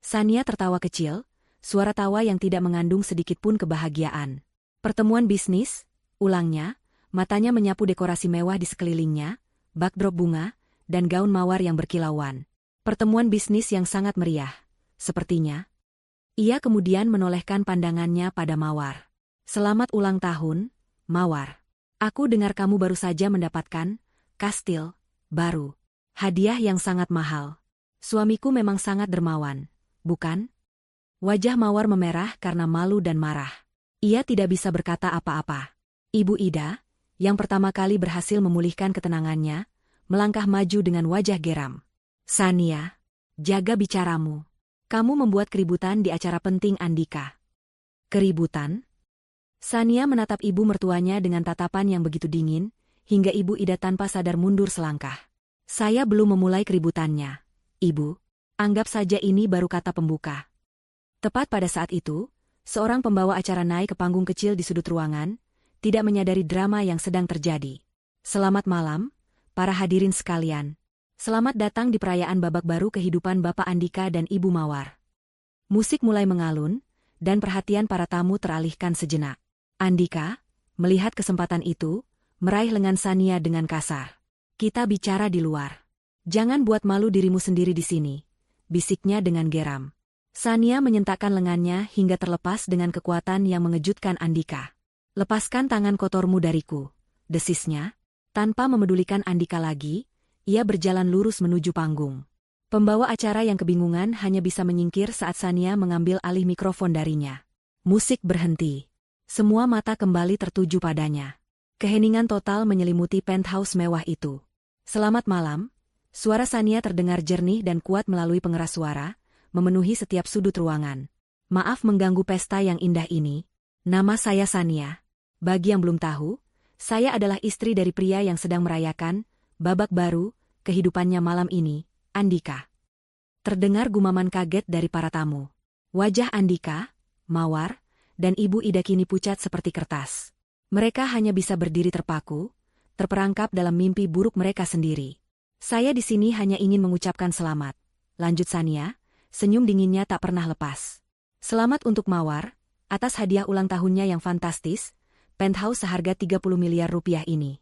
Sania tertawa kecil, suara tawa yang tidak mengandung sedikit pun kebahagiaan. Pertemuan bisnis? Ulangnya, matanya menyapu dekorasi mewah di sekelilingnya, backdrop bunga, dan gaun Mawar yang berkilauan. Pertemuan bisnis yang sangat meriah, sepertinya. Ia kemudian menolehkan pandangannya pada Mawar. Selamat ulang tahun, Mawar. Aku dengar kamu baru saja mendapatkan kastil baru. Hadiah yang sangat mahal. Suamiku memang sangat dermawan, bukan? Wajah Mawar memerah karena malu dan marah. Ia tidak bisa berkata apa-apa. Ibu Ida, yang pertama kali berhasil memulihkan ketenangannya, melangkah maju dengan wajah geram. Sania, jaga bicaramu. Kamu membuat keributan di acara penting Andika. Keributan? Sania menatap ibu mertuanya dengan tatapan yang begitu dingin, hingga Ibu Ida tanpa sadar mundur selangkah. Saya belum memulai keributannya, Ibu. Anggap saja ini baru kata pembuka. Tepat pada saat itu, seorang pembawa acara naik ke panggung kecil di sudut ruangan, tidak menyadari drama yang sedang terjadi. Selamat malam, para hadirin sekalian. Selamat datang di perayaan babak baru kehidupan Bapak Andika dan Ibu Mawar. Musik mulai mengalun, dan perhatian para tamu teralihkan sejenak. Andika, melihat kesempatan itu, meraih lengan Sania dengan kasar. Kita bicara di luar. Jangan buat malu dirimu sendiri di sini, bisiknya dengan geram. Sania menyentakkan lengannya hingga terlepas dengan kekuatan yang mengejutkan Andika. Lepaskan tangan kotormu dariku, desisnya. Tanpa memedulikan Andika lagi, ia berjalan lurus menuju panggung. Pembawa acara yang kebingungan hanya bisa menyingkir saat Sania mengambil alih mikrofon darinya. Musik berhenti. Semua mata kembali tertuju padanya. Keheningan total menyelimuti penthouse mewah itu. Selamat malam, suara Sania terdengar jernih dan kuat melalui pengeras suara, memenuhi setiap sudut ruangan. Maaf mengganggu pesta yang indah ini. Nama saya Sania. Bagi yang belum tahu, saya adalah istri dari pria yang sedang merayakan babak baru kehidupannya malam ini, Andika. Terdengar gumaman kaget dari para tamu. Wajah Andika, Mawar, dan Ibu Ida kini pucat seperti kertas. Mereka hanya bisa berdiri terpaku, terperangkap dalam mimpi buruk mereka sendiri. Saya di sini hanya ingin mengucapkan selamat. Lanjut Sania, senyum dinginnya tak pernah lepas. Selamat untuk Mawar, atas hadiah ulang tahunnya yang fantastis, penthouse seharga 30 miliar rupiah ini.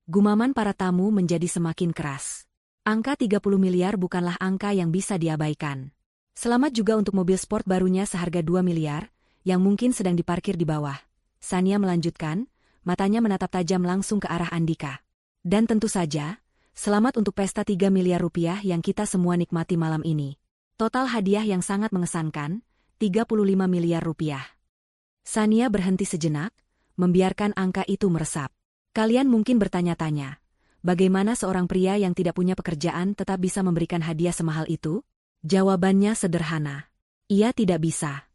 Gumaman para tamu menjadi semakin keras. Angka 30 miliar bukanlah angka yang bisa diabaikan. Selamat juga untuk mobil sport barunya seharga 2 miliar, yang mungkin sedang diparkir di bawah. Sania melanjutkan, matanya menatap tajam langsung ke arah Andika. Dan tentu saja, selamat untuk pesta 3 miliar rupiah yang kita semua nikmati malam ini. Total hadiah yang sangat mengesankan, 35 miliar rupiah. Sania berhenti sejenak, membiarkan angka itu meresap. Kalian mungkin bertanya-tanya, bagaimana seorang pria yang tidak punya pekerjaan tetap bisa memberikan hadiah semahal itu? Jawabannya sederhana. Ia tidak bisa.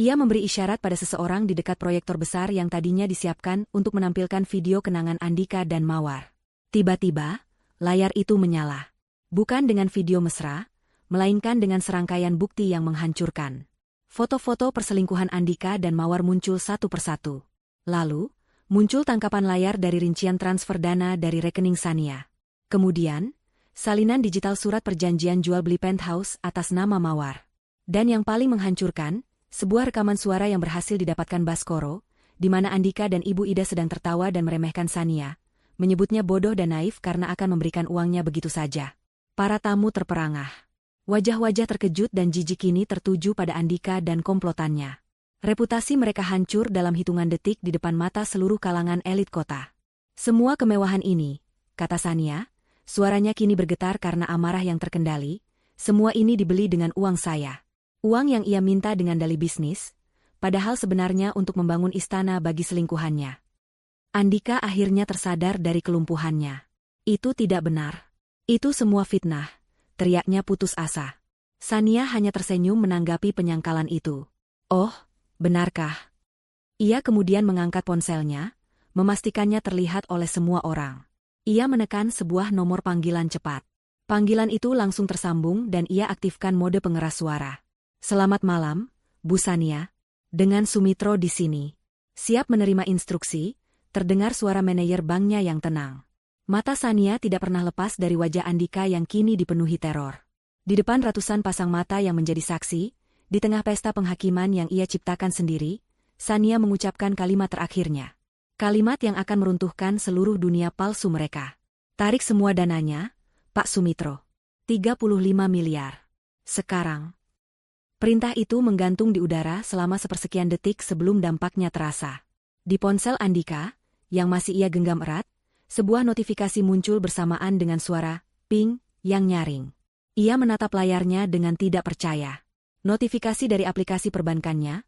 Ia memberi isyarat pada seseorang di dekat proyektor besar yang tadinya disiapkan untuk menampilkan video kenangan Andika dan Mawar. Tiba-tiba, layar itu menyala. Bukan dengan video mesra, melainkan dengan serangkaian bukti yang menghancurkan. Foto-foto perselingkuhan Andika dan Mawar muncul satu persatu. Lalu, muncul tangkapan layar dari rincian transfer dana dari rekening Sania. Kemudian, salinan digital surat perjanjian jual beli penthouse atas nama Mawar. Dan yang paling menghancurkan, sebuah rekaman suara yang berhasil didapatkan Baskoro, di mana Andika dan Ibu Ida sedang tertawa dan meremehkan Sania, menyebutnya bodoh dan naif karena akan memberikan uangnya begitu saja. Para tamu terperangah. Wajah-wajah terkejut dan jijik kini tertuju pada Andika dan komplotannya. Reputasi mereka hancur dalam hitungan detik di depan mata seluruh kalangan elit kota. Semua kemewahan ini, kata Sania, suaranya kini bergetar karena amarah yang terkendali, semua ini dibeli dengan uang saya. Uang yang ia minta dengan dalih bisnis, padahal sebenarnya untuk membangun istana bagi selingkuhannya. Andika akhirnya tersadar dari kelumpuhannya. Itu tidak benar. Itu semua fitnah. Teriaknya putus asa. Sania hanya tersenyum menanggapi penyangkalan itu. Oh, benarkah? Ia kemudian mengangkat ponselnya, memastikannya terlihat oleh semua orang. Ia menekan sebuah nomor panggilan cepat. Panggilan itu langsung tersambung dan ia aktifkan mode pengeras suara. Selamat malam, Bu Sania. Dengan Sumitro di sini. Siap menerima instruksi, terdengar suara manajer banknya yang tenang. Mata Sania tidak pernah lepas dari wajah Andika yang kini dipenuhi teror. Di depan ratusan pasang mata yang menjadi saksi, di tengah pesta penghakiman yang ia ciptakan sendiri, Sania mengucapkan kalimat terakhirnya. Kalimat yang akan meruntuhkan seluruh dunia palsu mereka. Tarik semua dananya, Pak Sumitro. 35 miliar. Sekarang. Perintah itu menggantung di udara selama sepersekian detik sebelum dampaknya terasa. Di ponsel Andika, yang masih ia genggam erat, sebuah notifikasi muncul bersamaan dengan suara ping yang nyaring. Ia menatap layarnya dengan tidak percaya. Notifikasi dari aplikasi perbankannya,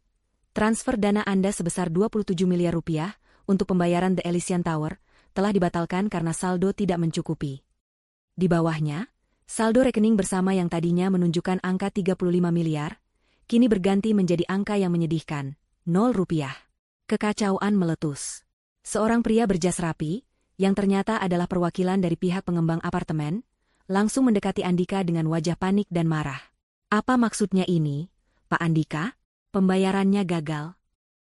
transfer dana Anda sebesar 27 miliar rupiah untuk pembayaran The Elysian Tower telah dibatalkan karena saldo tidak mencukupi. Di bawahnya, saldo rekening bersama yang tadinya menunjukkan angka 35 miliar, kini berganti menjadi angka yang menyedihkan, 0 rupiah. Kekacauan meletus. Seorang pria berjas rapi, yang ternyata adalah perwakilan dari pihak pengembang apartemen, langsung mendekati Andika dengan wajah panik dan marah. Apa maksudnya ini, Pak Andika? Pembayarannya gagal.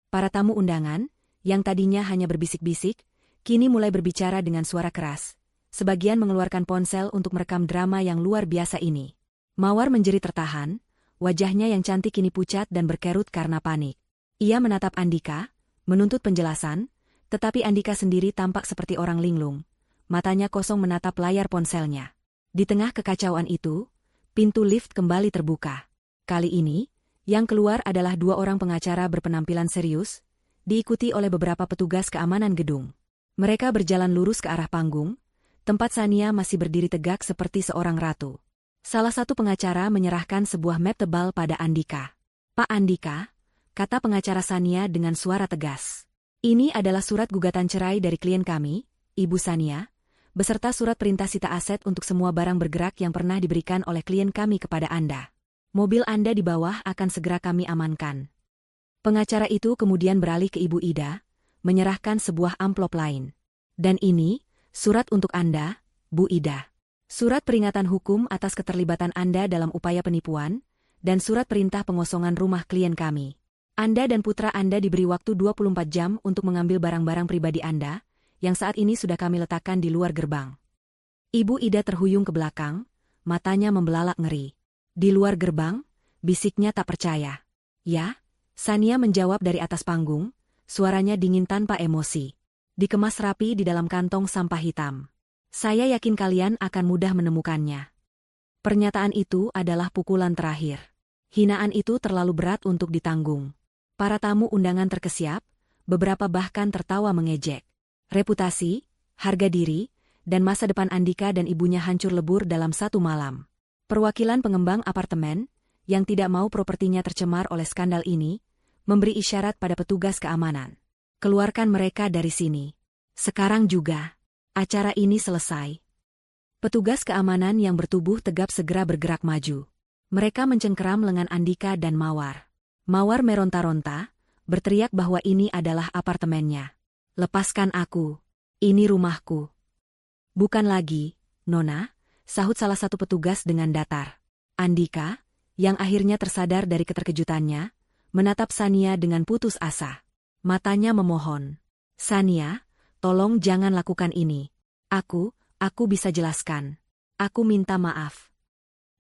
Para tamu undangan, yang tadinya hanya berbisik-bisik, kini mulai berbicara dengan suara keras. Sebagian mengeluarkan ponsel untuk merekam drama yang luar biasa ini. Mawar menjerit tertahan, wajahnya yang cantik kini pucat dan berkerut karena panik. Ia menatap Andika, menuntut penjelasan, tetapi Andika sendiri tampak seperti orang linglung. Matanya kosong menatap layar ponselnya. Di tengah kekacauan itu, pintu lift kembali terbuka. Kali ini, yang keluar adalah 2 orang pengacara berpenampilan serius, diikuti oleh beberapa petugas keamanan gedung. Mereka berjalan lurus ke arah panggung, tempat Sania masih berdiri tegak seperti seorang ratu. Salah satu pengacara menyerahkan sebuah map tebal pada Andika. Pak Andika, kata pengacara Sania dengan suara tegas. Ini adalah surat gugatan cerai dari klien kami, Ibu Sania, beserta surat perintah sita aset untuk semua barang bergerak yang pernah diberikan oleh klien kami kepada Anda. Mobil Anda di bawah akan segera kami amankan. Pengacara itu kemudian beralih ke Ibu Ida, menyerahkan sebuah amplop lain. Dan ini, surat untuk Anda, Bu Ida. Surat peringatan hukum atas keterlibatan Anda dalam upaya penipuan, dan surat perintah pengosongan rumah klien kami. Anda dan putra Anda diberi waktu 24 jam untuk mengambil barang-barang pribadi Anda, yang saat ini sudah kami letakkan di luar gerbang. Ibu Ida terhuyung ke belakang, matanya membelalak ngeri. Di luar gerbang, bisiknya tak percaya. Ya, Sania menjawab dari atas panggung, suaranya dingin tanpa emosi. Dikemas rapi di dalam kantong sampah hitam. Saya yakin kalian akan mudah menemukannya. Pernyataan itu adalah pukulan terakhir. Hinaan itu terlalu berat untuk ditanggung. Para tamu undangan terkesiap, beberapa bahkan tertawa mengejek. Reputasi, harga diri, dan masa depan Andika dan ibunya hancur lebur dalam satu malam. Perwakilan pengembang apartemen, yang tidak mau propertinya tercemar oleh skandal ini, memberi isyarat pada petugas keamanan. Keluarkan mereka dari sini. Sekarang juga. Acara ini selesai. Petugas keamanan yang bertubuh tegap segera bergerak maju. Mereka mencengkeram lengan Andika dan Mawar. Mawar meronta-ronta, berteriak bahwa ini adalah apartemennya. Lepaskan aku. Ini rumahku. Bukan lagi, Nona, sahut salah satu petugas dengan datar. Andika, yang akhirnya tersadar dari keterkejutannya, menatap Sania dengan putus asa. Matanya memohon. Sania, tolong jangan lakukan ini. Aku bisa jelaskan. Aku minta maaf.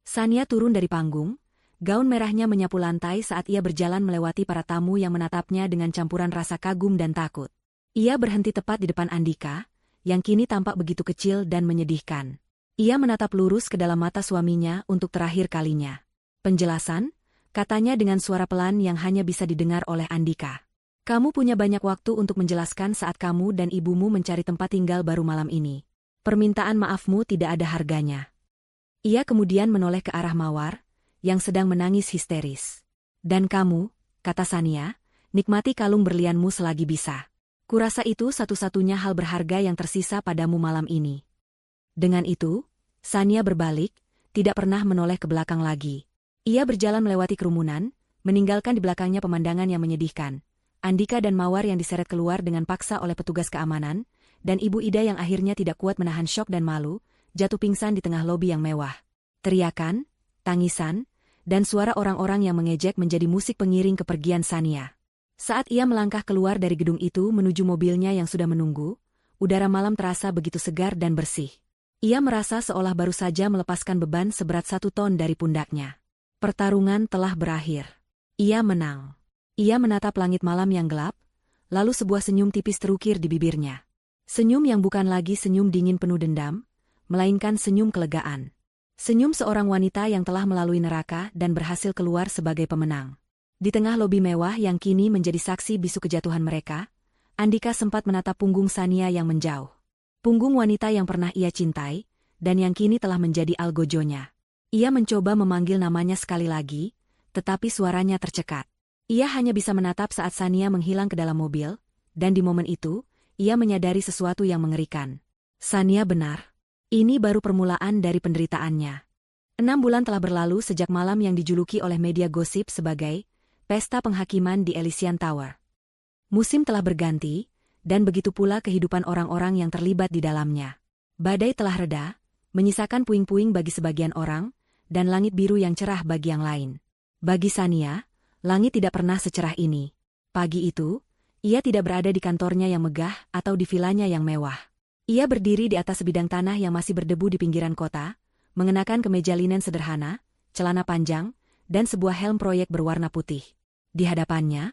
Sania turun dari panggung, gaun merahnya menyapu lantai saat ia berjalan melewati para tamu yang menatapnya dengan campuran rasa kagum dan takut. Ia berhenti tepat di depan Andika, yang kini tampak begitu kecil dan menyedihkan. Ia menatap lurus ke dalam mata suaminya untuk terakhir kalinya. Penjelasan, katanya dengan suara pelan yang hanya bisa didengar oleh Andika. Kamu punya banyak waktu untuk menjelaskan saat kamu dan ibumu mencari tempat tinggal baru malam ini. Permintaan maafmu tidak ada harganya. Ia kemudian menoleh ke arah Mawar, yang sedang menangis histeris. Dan kamu, kata Sania, nikmati kalung berlianmu selagi bisa. Kurasa itu satu-satunya hal berharga yang tersisa padamu malam ini. Dengan itu, Sania berbalik, tidak pernah menoleh ke belakang lagi. Ia berjalan melewati kerumunan, meninggalkan di belakangnya pemandangan yang menyedihkan. Andika dan Mawar yang diseret keluar dengan paksa oleh petugas keamanan, dan Ibu Ida yang akhirnya tidak kuat menahan syok dan malu, jatuh pingsan di tengah lobi yang mewah. Teriakan, tangisan, dan suara orang-orang yang mengejek menjadi musik pengiring kepergian Sania. Saat ia melangkah keluar dari gedung itu menuju mobilnya yang sudah menunggu, udara malam terasa begitu segar dan bersih. Ia merasa seolah baru saja melepaskan beban seberat 1 ton dari pundaknya. Pertarungan telah berakhir. Ia menang. Ia menatap langit malam yang gelap, lalu sebuah senyum tipis terukir di bibirnya. Senyum yang bukan lagi senyum dingin penuh dendam, melainkan senyum kelegaan. Senyum seorang wanita yang telah melalui neraka dan berhasil keluar sebagai pemenang. Di tengah lobi mewah yang kini menjadi saksi bisu kejatuhan mereka, Andika sempat menatap punggung Sania yang menjauh. Punggung wanita yang pernah ia cintai, dan yang kini telah menjadi algojonya. Ia mencoba memanggil namanya sekali lagi, tetapi suaranya tercekat. Ia hanya bisa menatap saat Sania menghilang ke dalam mobil, dan di momen itu, ia menyadari sesuatu yang mengerikan. Sania benar. Ini baru permulaan dari penderitaannya. 6 bulan telah berlalu sejak malam yang dijuluki oleh media gosip sebagai Pesta Penghakiman di Elysian Tower. Musim telah berganti, dan begitu pula kehidupan orang-orang yang terlibat di dalamnya. Badai telah reda, menyisakan puing-puing bagi sebagian orang, dan langit biru yang cerah bagi yang lain. Bagi Sania, langit tidak pernah secerah ini. Pagi itu, ia tidak berada di kantornya yang megah atau di vilanya yang mewah. Ia berdiri di atas sebidang tanah yang masih berdebu di pinggiran kota, mengenakan kemeja linen sederhana, celana panjang, dan sebuah helm proyek berwarna putih. Di hadapannya,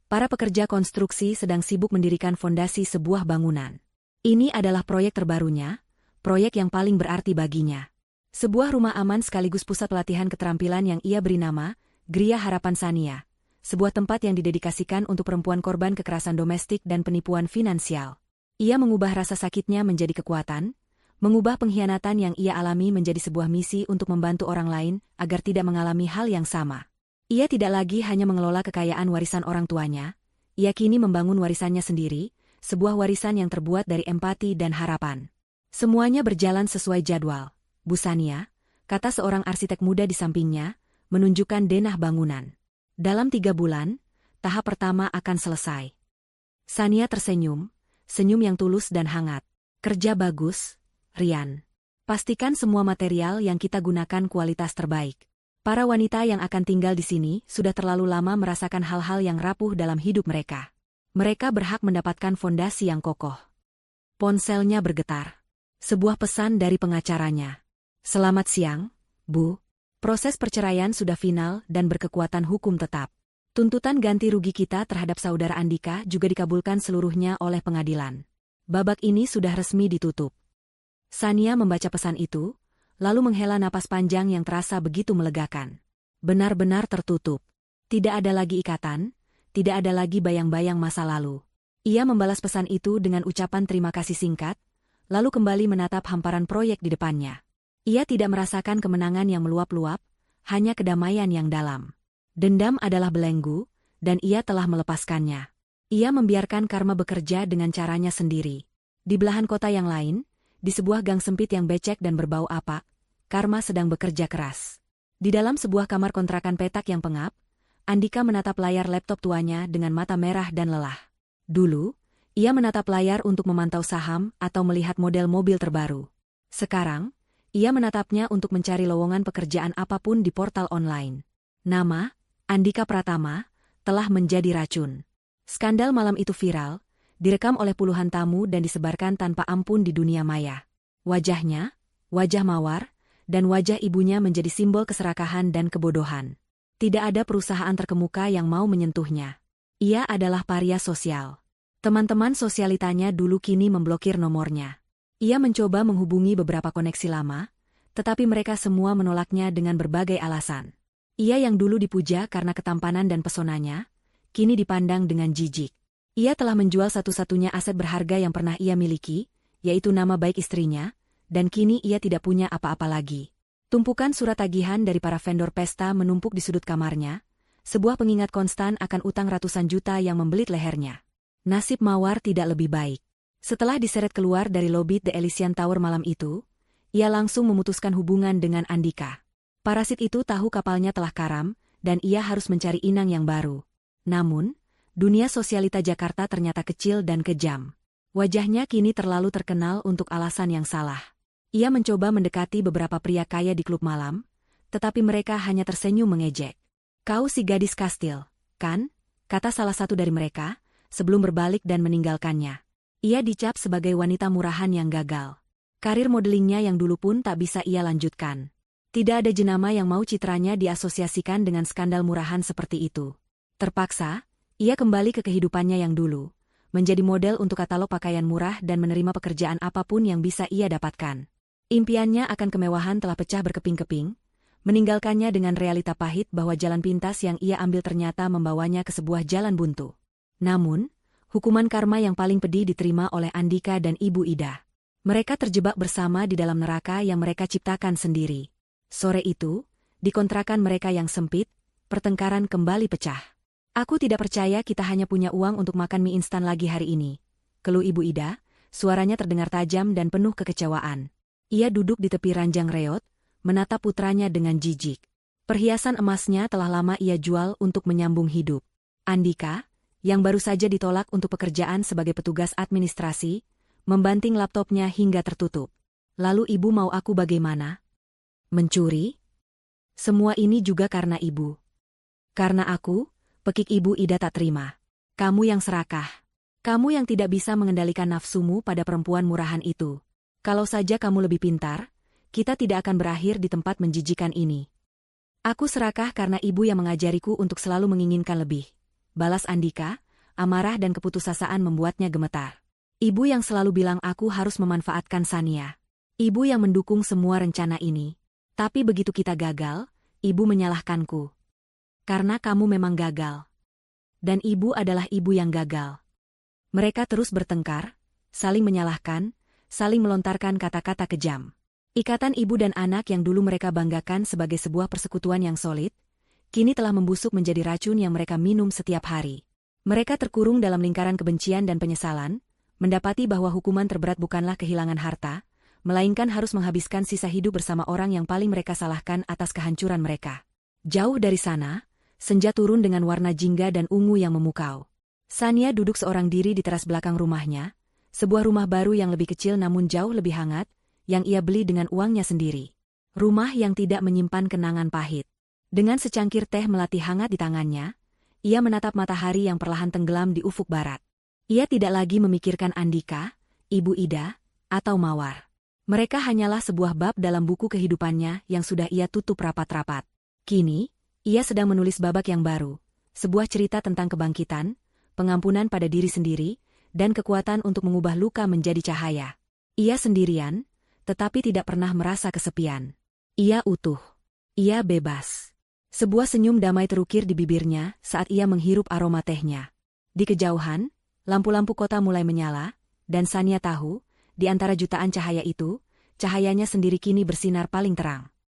para pekerja konstruksi sedang sibuk mendirikan fondasi sebuah bangunan. Ini adalah proyek terbarunya, proyek yang paling berarti baginya. Sebuah rumah aman sekaligus pusat pelatihan keterampilan yang ia beri nama Gria Harapan Sania, sebuah tempat yang didedikasikan untuk perempuan korban kekerasan domestik dan penipuan finansial. Ia mengubah rasa sakitnya menjadi kekuatan, mengubah pengkhianatan yang ia alami menjadi sebuah misi untuk membantu orang lain agar tidak mengalami hal yang sama. Ia tidak lagi hanya mengelola kekayaan warisan orang tuanya, ia kini membangun warisannya sendiri, sebuah warisan yang terbuat dari empati dan harapan. Semuanya berjalan sesuai jadwal, Bu Sania, kata seorang arsitek muda di sampingnya, menunjukkan denah bangunan. Dalam 3 bulan, tahap pertama akan selesai. Sania tersenyum, senyum yang tulus dan hangat. Kerja bagus, Rian. Pastikan semua material yang kita gunakan kualitas terbaik. Para wanita yang akan tinggal di sini sudah terlalu lama merasakan hal-hal yang rapuh dalam hidup mereka. Mereka berhak mendapatkan fondasi yang kokoh. Ponselnya bergetar. Sebuah pesan dari pengacaranya. Selamat siang, Bu. Proses perceraian sudah final dan berkekuatan hukum tetap. Tuntutan ganti rugi kita terhadap saudara Andika juga dikabulkan seluruhnya oleh pengadilan. Babak ini sudah resmi ditutup. Sania membaca pesan itu, lalu menghela napas panjang yang terasa begitu melegakan. Benar-benar tertutup. Tidak ada lagi ikatan, tidak ada lagi bayang-bayang masa lalu. Ia membalas pesan itu dengan ucapan terima kasih singkat, lalu kembali menatap hamparan proyek di depannya. Ia tidak merasakan kemenangan yang meluap-luap, hanya kedamaian yang dalam. Dendam adalah belenggu, dan ia telah melepaskannya. Ia membiarkan karma bekerja dengan caranya sendiri. Di belahan kota yang lain, di sebuah gang sempit yang becek dan berbau apak, karma sedang bekerja keras. Di dalam sebuah kamar kontrakan petak yang pengap, Andika menatap layar laptop tuanya dengan mata merah dan lelah. Dulu, ia menatap layar untuk memantau saham atau melihat model mobil terbaru. Sekarang, ia menatapnya untuk mencari lowongan pekerjaan apapun di portal online. Nama, Andika Pratama, telah menjadi racun. Skandal malam itu viral, direkam oleh puluhan tamu dan disebarkan tanpa ampun di dunia maya. Wajahnya, wajah mawar, dan wajah ibunya menjadi simbol keserakahan dan kebodohan. Tidak ada perusahaan terkemuka yang mau menyentuhnya. Ia adalah paria sosial. Teman-teman sosialitanya dulu kini memblokir nomornya. Ia mencoba menghubungi beberapa koneksi lama, tetapi mereka semua menolaknya dengan berbagai alasan. Ia yang dulu dipuja karena ketampanan dan pesonanya, kini dipandang dengan jijik. Ia telah menjual satu-satunya aset berharga yang pernah ia miliki, yaitu nama baik istrinya, dan kini ia tidak punya apa-apa lagi. Tumpukan surat tagihan dari para vendor pesta menumpuk di sudut kamarnya, sebuah pengingat konstan akan utang ratusan juta yang membelit lehernya. Nasib Mawar tidak lebih baik. Setelah diseret keluar dari lobi The Elysian Tower malam itu, ia langsung memutuskan hubungan dengan Andika. Parasit itu tahu kapalnya telah karam, dan ia harus mencari inang yang baru. Namun, dunia sosialita Jakarta ternyata kecil dan kejam. Wajahnya kini terlalu terkenal untuk alasan yang salah. Ia mencoba mendekati beberapa pria kaya di klub malam, tetapi mereka hanya tersenyum mengejek. "Kau si gadis kastil, kan?" kata salah satu dari mereka, sebelum berbalik dan meninggalkannya. Ia dicap sebagai wanita murahan yang gagal. Karir modelingnya yang dulu pun tak bisa ia lanjutkan. Tidak ada jenama yang mau citranya diasosiasikan dengan skandal murahan seperti itu. Terpaksa, ia kembali ke kehidupannya yang dulu, menjadi model untuk katalog pakaian murah dan menerima pekerjaan apapun yang bisa ia dapatkan. Impiannya akan kemewahan telah pecah berkeping-keping, meninggalkannya dengan realita pahit bahwa jalan pintas yang ia ambil ternyata membawanya ke sebuah jalan buntu. Namun, hukuman karma yang paling pedih diterima oleh Andika dan Ibu Ida. Mereka terjebak bersama di dalam neraka yang mereka ciptakan sendiri. Sore itu, di kontrakan mereka yang sempit, pertengkaran kembali pecah. "Aku tidak percaya kita hanya punya uang untuk makan mie instan lagi hari ini," keluh Ibu Ida, suaranya terdengar tajam dan penuh kekecewaan. Ia duduk di tepi ranjang reot, menatap putranya dengan jijik. Perhiasan emasnya telah lama ia jual untuk menyambung hidup. Andika, yang baru saja ditolak untuk pekerjaan sebagai petugas administrasi, membanting laptopnya hingga tertutup. "Lalu ibu mau aku bagaimana? Mencuri? Semua ini juga karena ibu. Karena aku," pekik Ibu Ida tak terima. "Kamu yang serakah. Kamu yang tidak bisa mengendalikan nafsumu pada perempuan murahan itu. Kalau saja kamu lebih pintar, kita tidak akan berakhir di tempat menjijikan ini." "Aku serakah karena ibu yang mengajariku untuk selalu menginginkan lebih," balas Andika, amarah dan keputusasaan membuatnya gemetar. "Ibu yang selalu bilang aku harus memanfaatkan Sania. Ibu yang mendukung semua rencana ini. Tapi begitu kita gagal, ibu menyalahkanku. Karena kamu memang gagal. Dan ibu adalah ibu yang gagal." Mereka terus bertengkar, saling menyalahkan, saling melontarkan kata-kata kejam. Ikatan ibu dan anak yang dulu mereka banggakan sebagai sebuah persekutuan yang solid, kini telah membusuk menjadi racun yang mereka minum setiap hari. Mereka terkurung dalam lingkaran kebencian dan penyesalan, mendapati bahwa hukuman terberat bukanlah kehilangan harta, melainkan harus menghabiskan sisa hidup bersama orang yang paling mereka salahkan atas kehancuran mereka. Jauh dari sana, senja turun dengan warna jingga dan ungu yang memukau. Sania duduk seorang diri di teras belakang rumahnya, sebuah rumah baru yang lebih kecil namun jauh lebih hangat, yang ia beli dengan uangnya sendiri. Rumah yang tidak menyimpan kenangan pahit. Dengan secangkir teh melati hangat di tangannya, ia menatap matahari yang perlahan tenggelam di ufuk barat. Ia tidak lagi memikirkan Andika, Ibu Ida, atau Mawar. Mereka hanyalah sebuah bab dalam buku kehidupannya yang sudah ia tutup rapat-rapat. Kini, ia sedang menulis babak yang baru, sebuah cerita tentang kebangkitan, pengampunan pada diri sendiri, dan kekuatan untuk mengubah luka menjadi cahaya. Ia sendirian, tetapi tidak pernah merasa kesepian. Ia utuh. Ia bebas. Sebuah senyum damai terukir di bibirnya saat ia menghirup aroma tehnya. Di kejauhan, lampu-lampu kota mulai menyala, dan Sania tahu, di antara jutaan cahaya itu, cahayanya sendiri kini bersinar paling terang.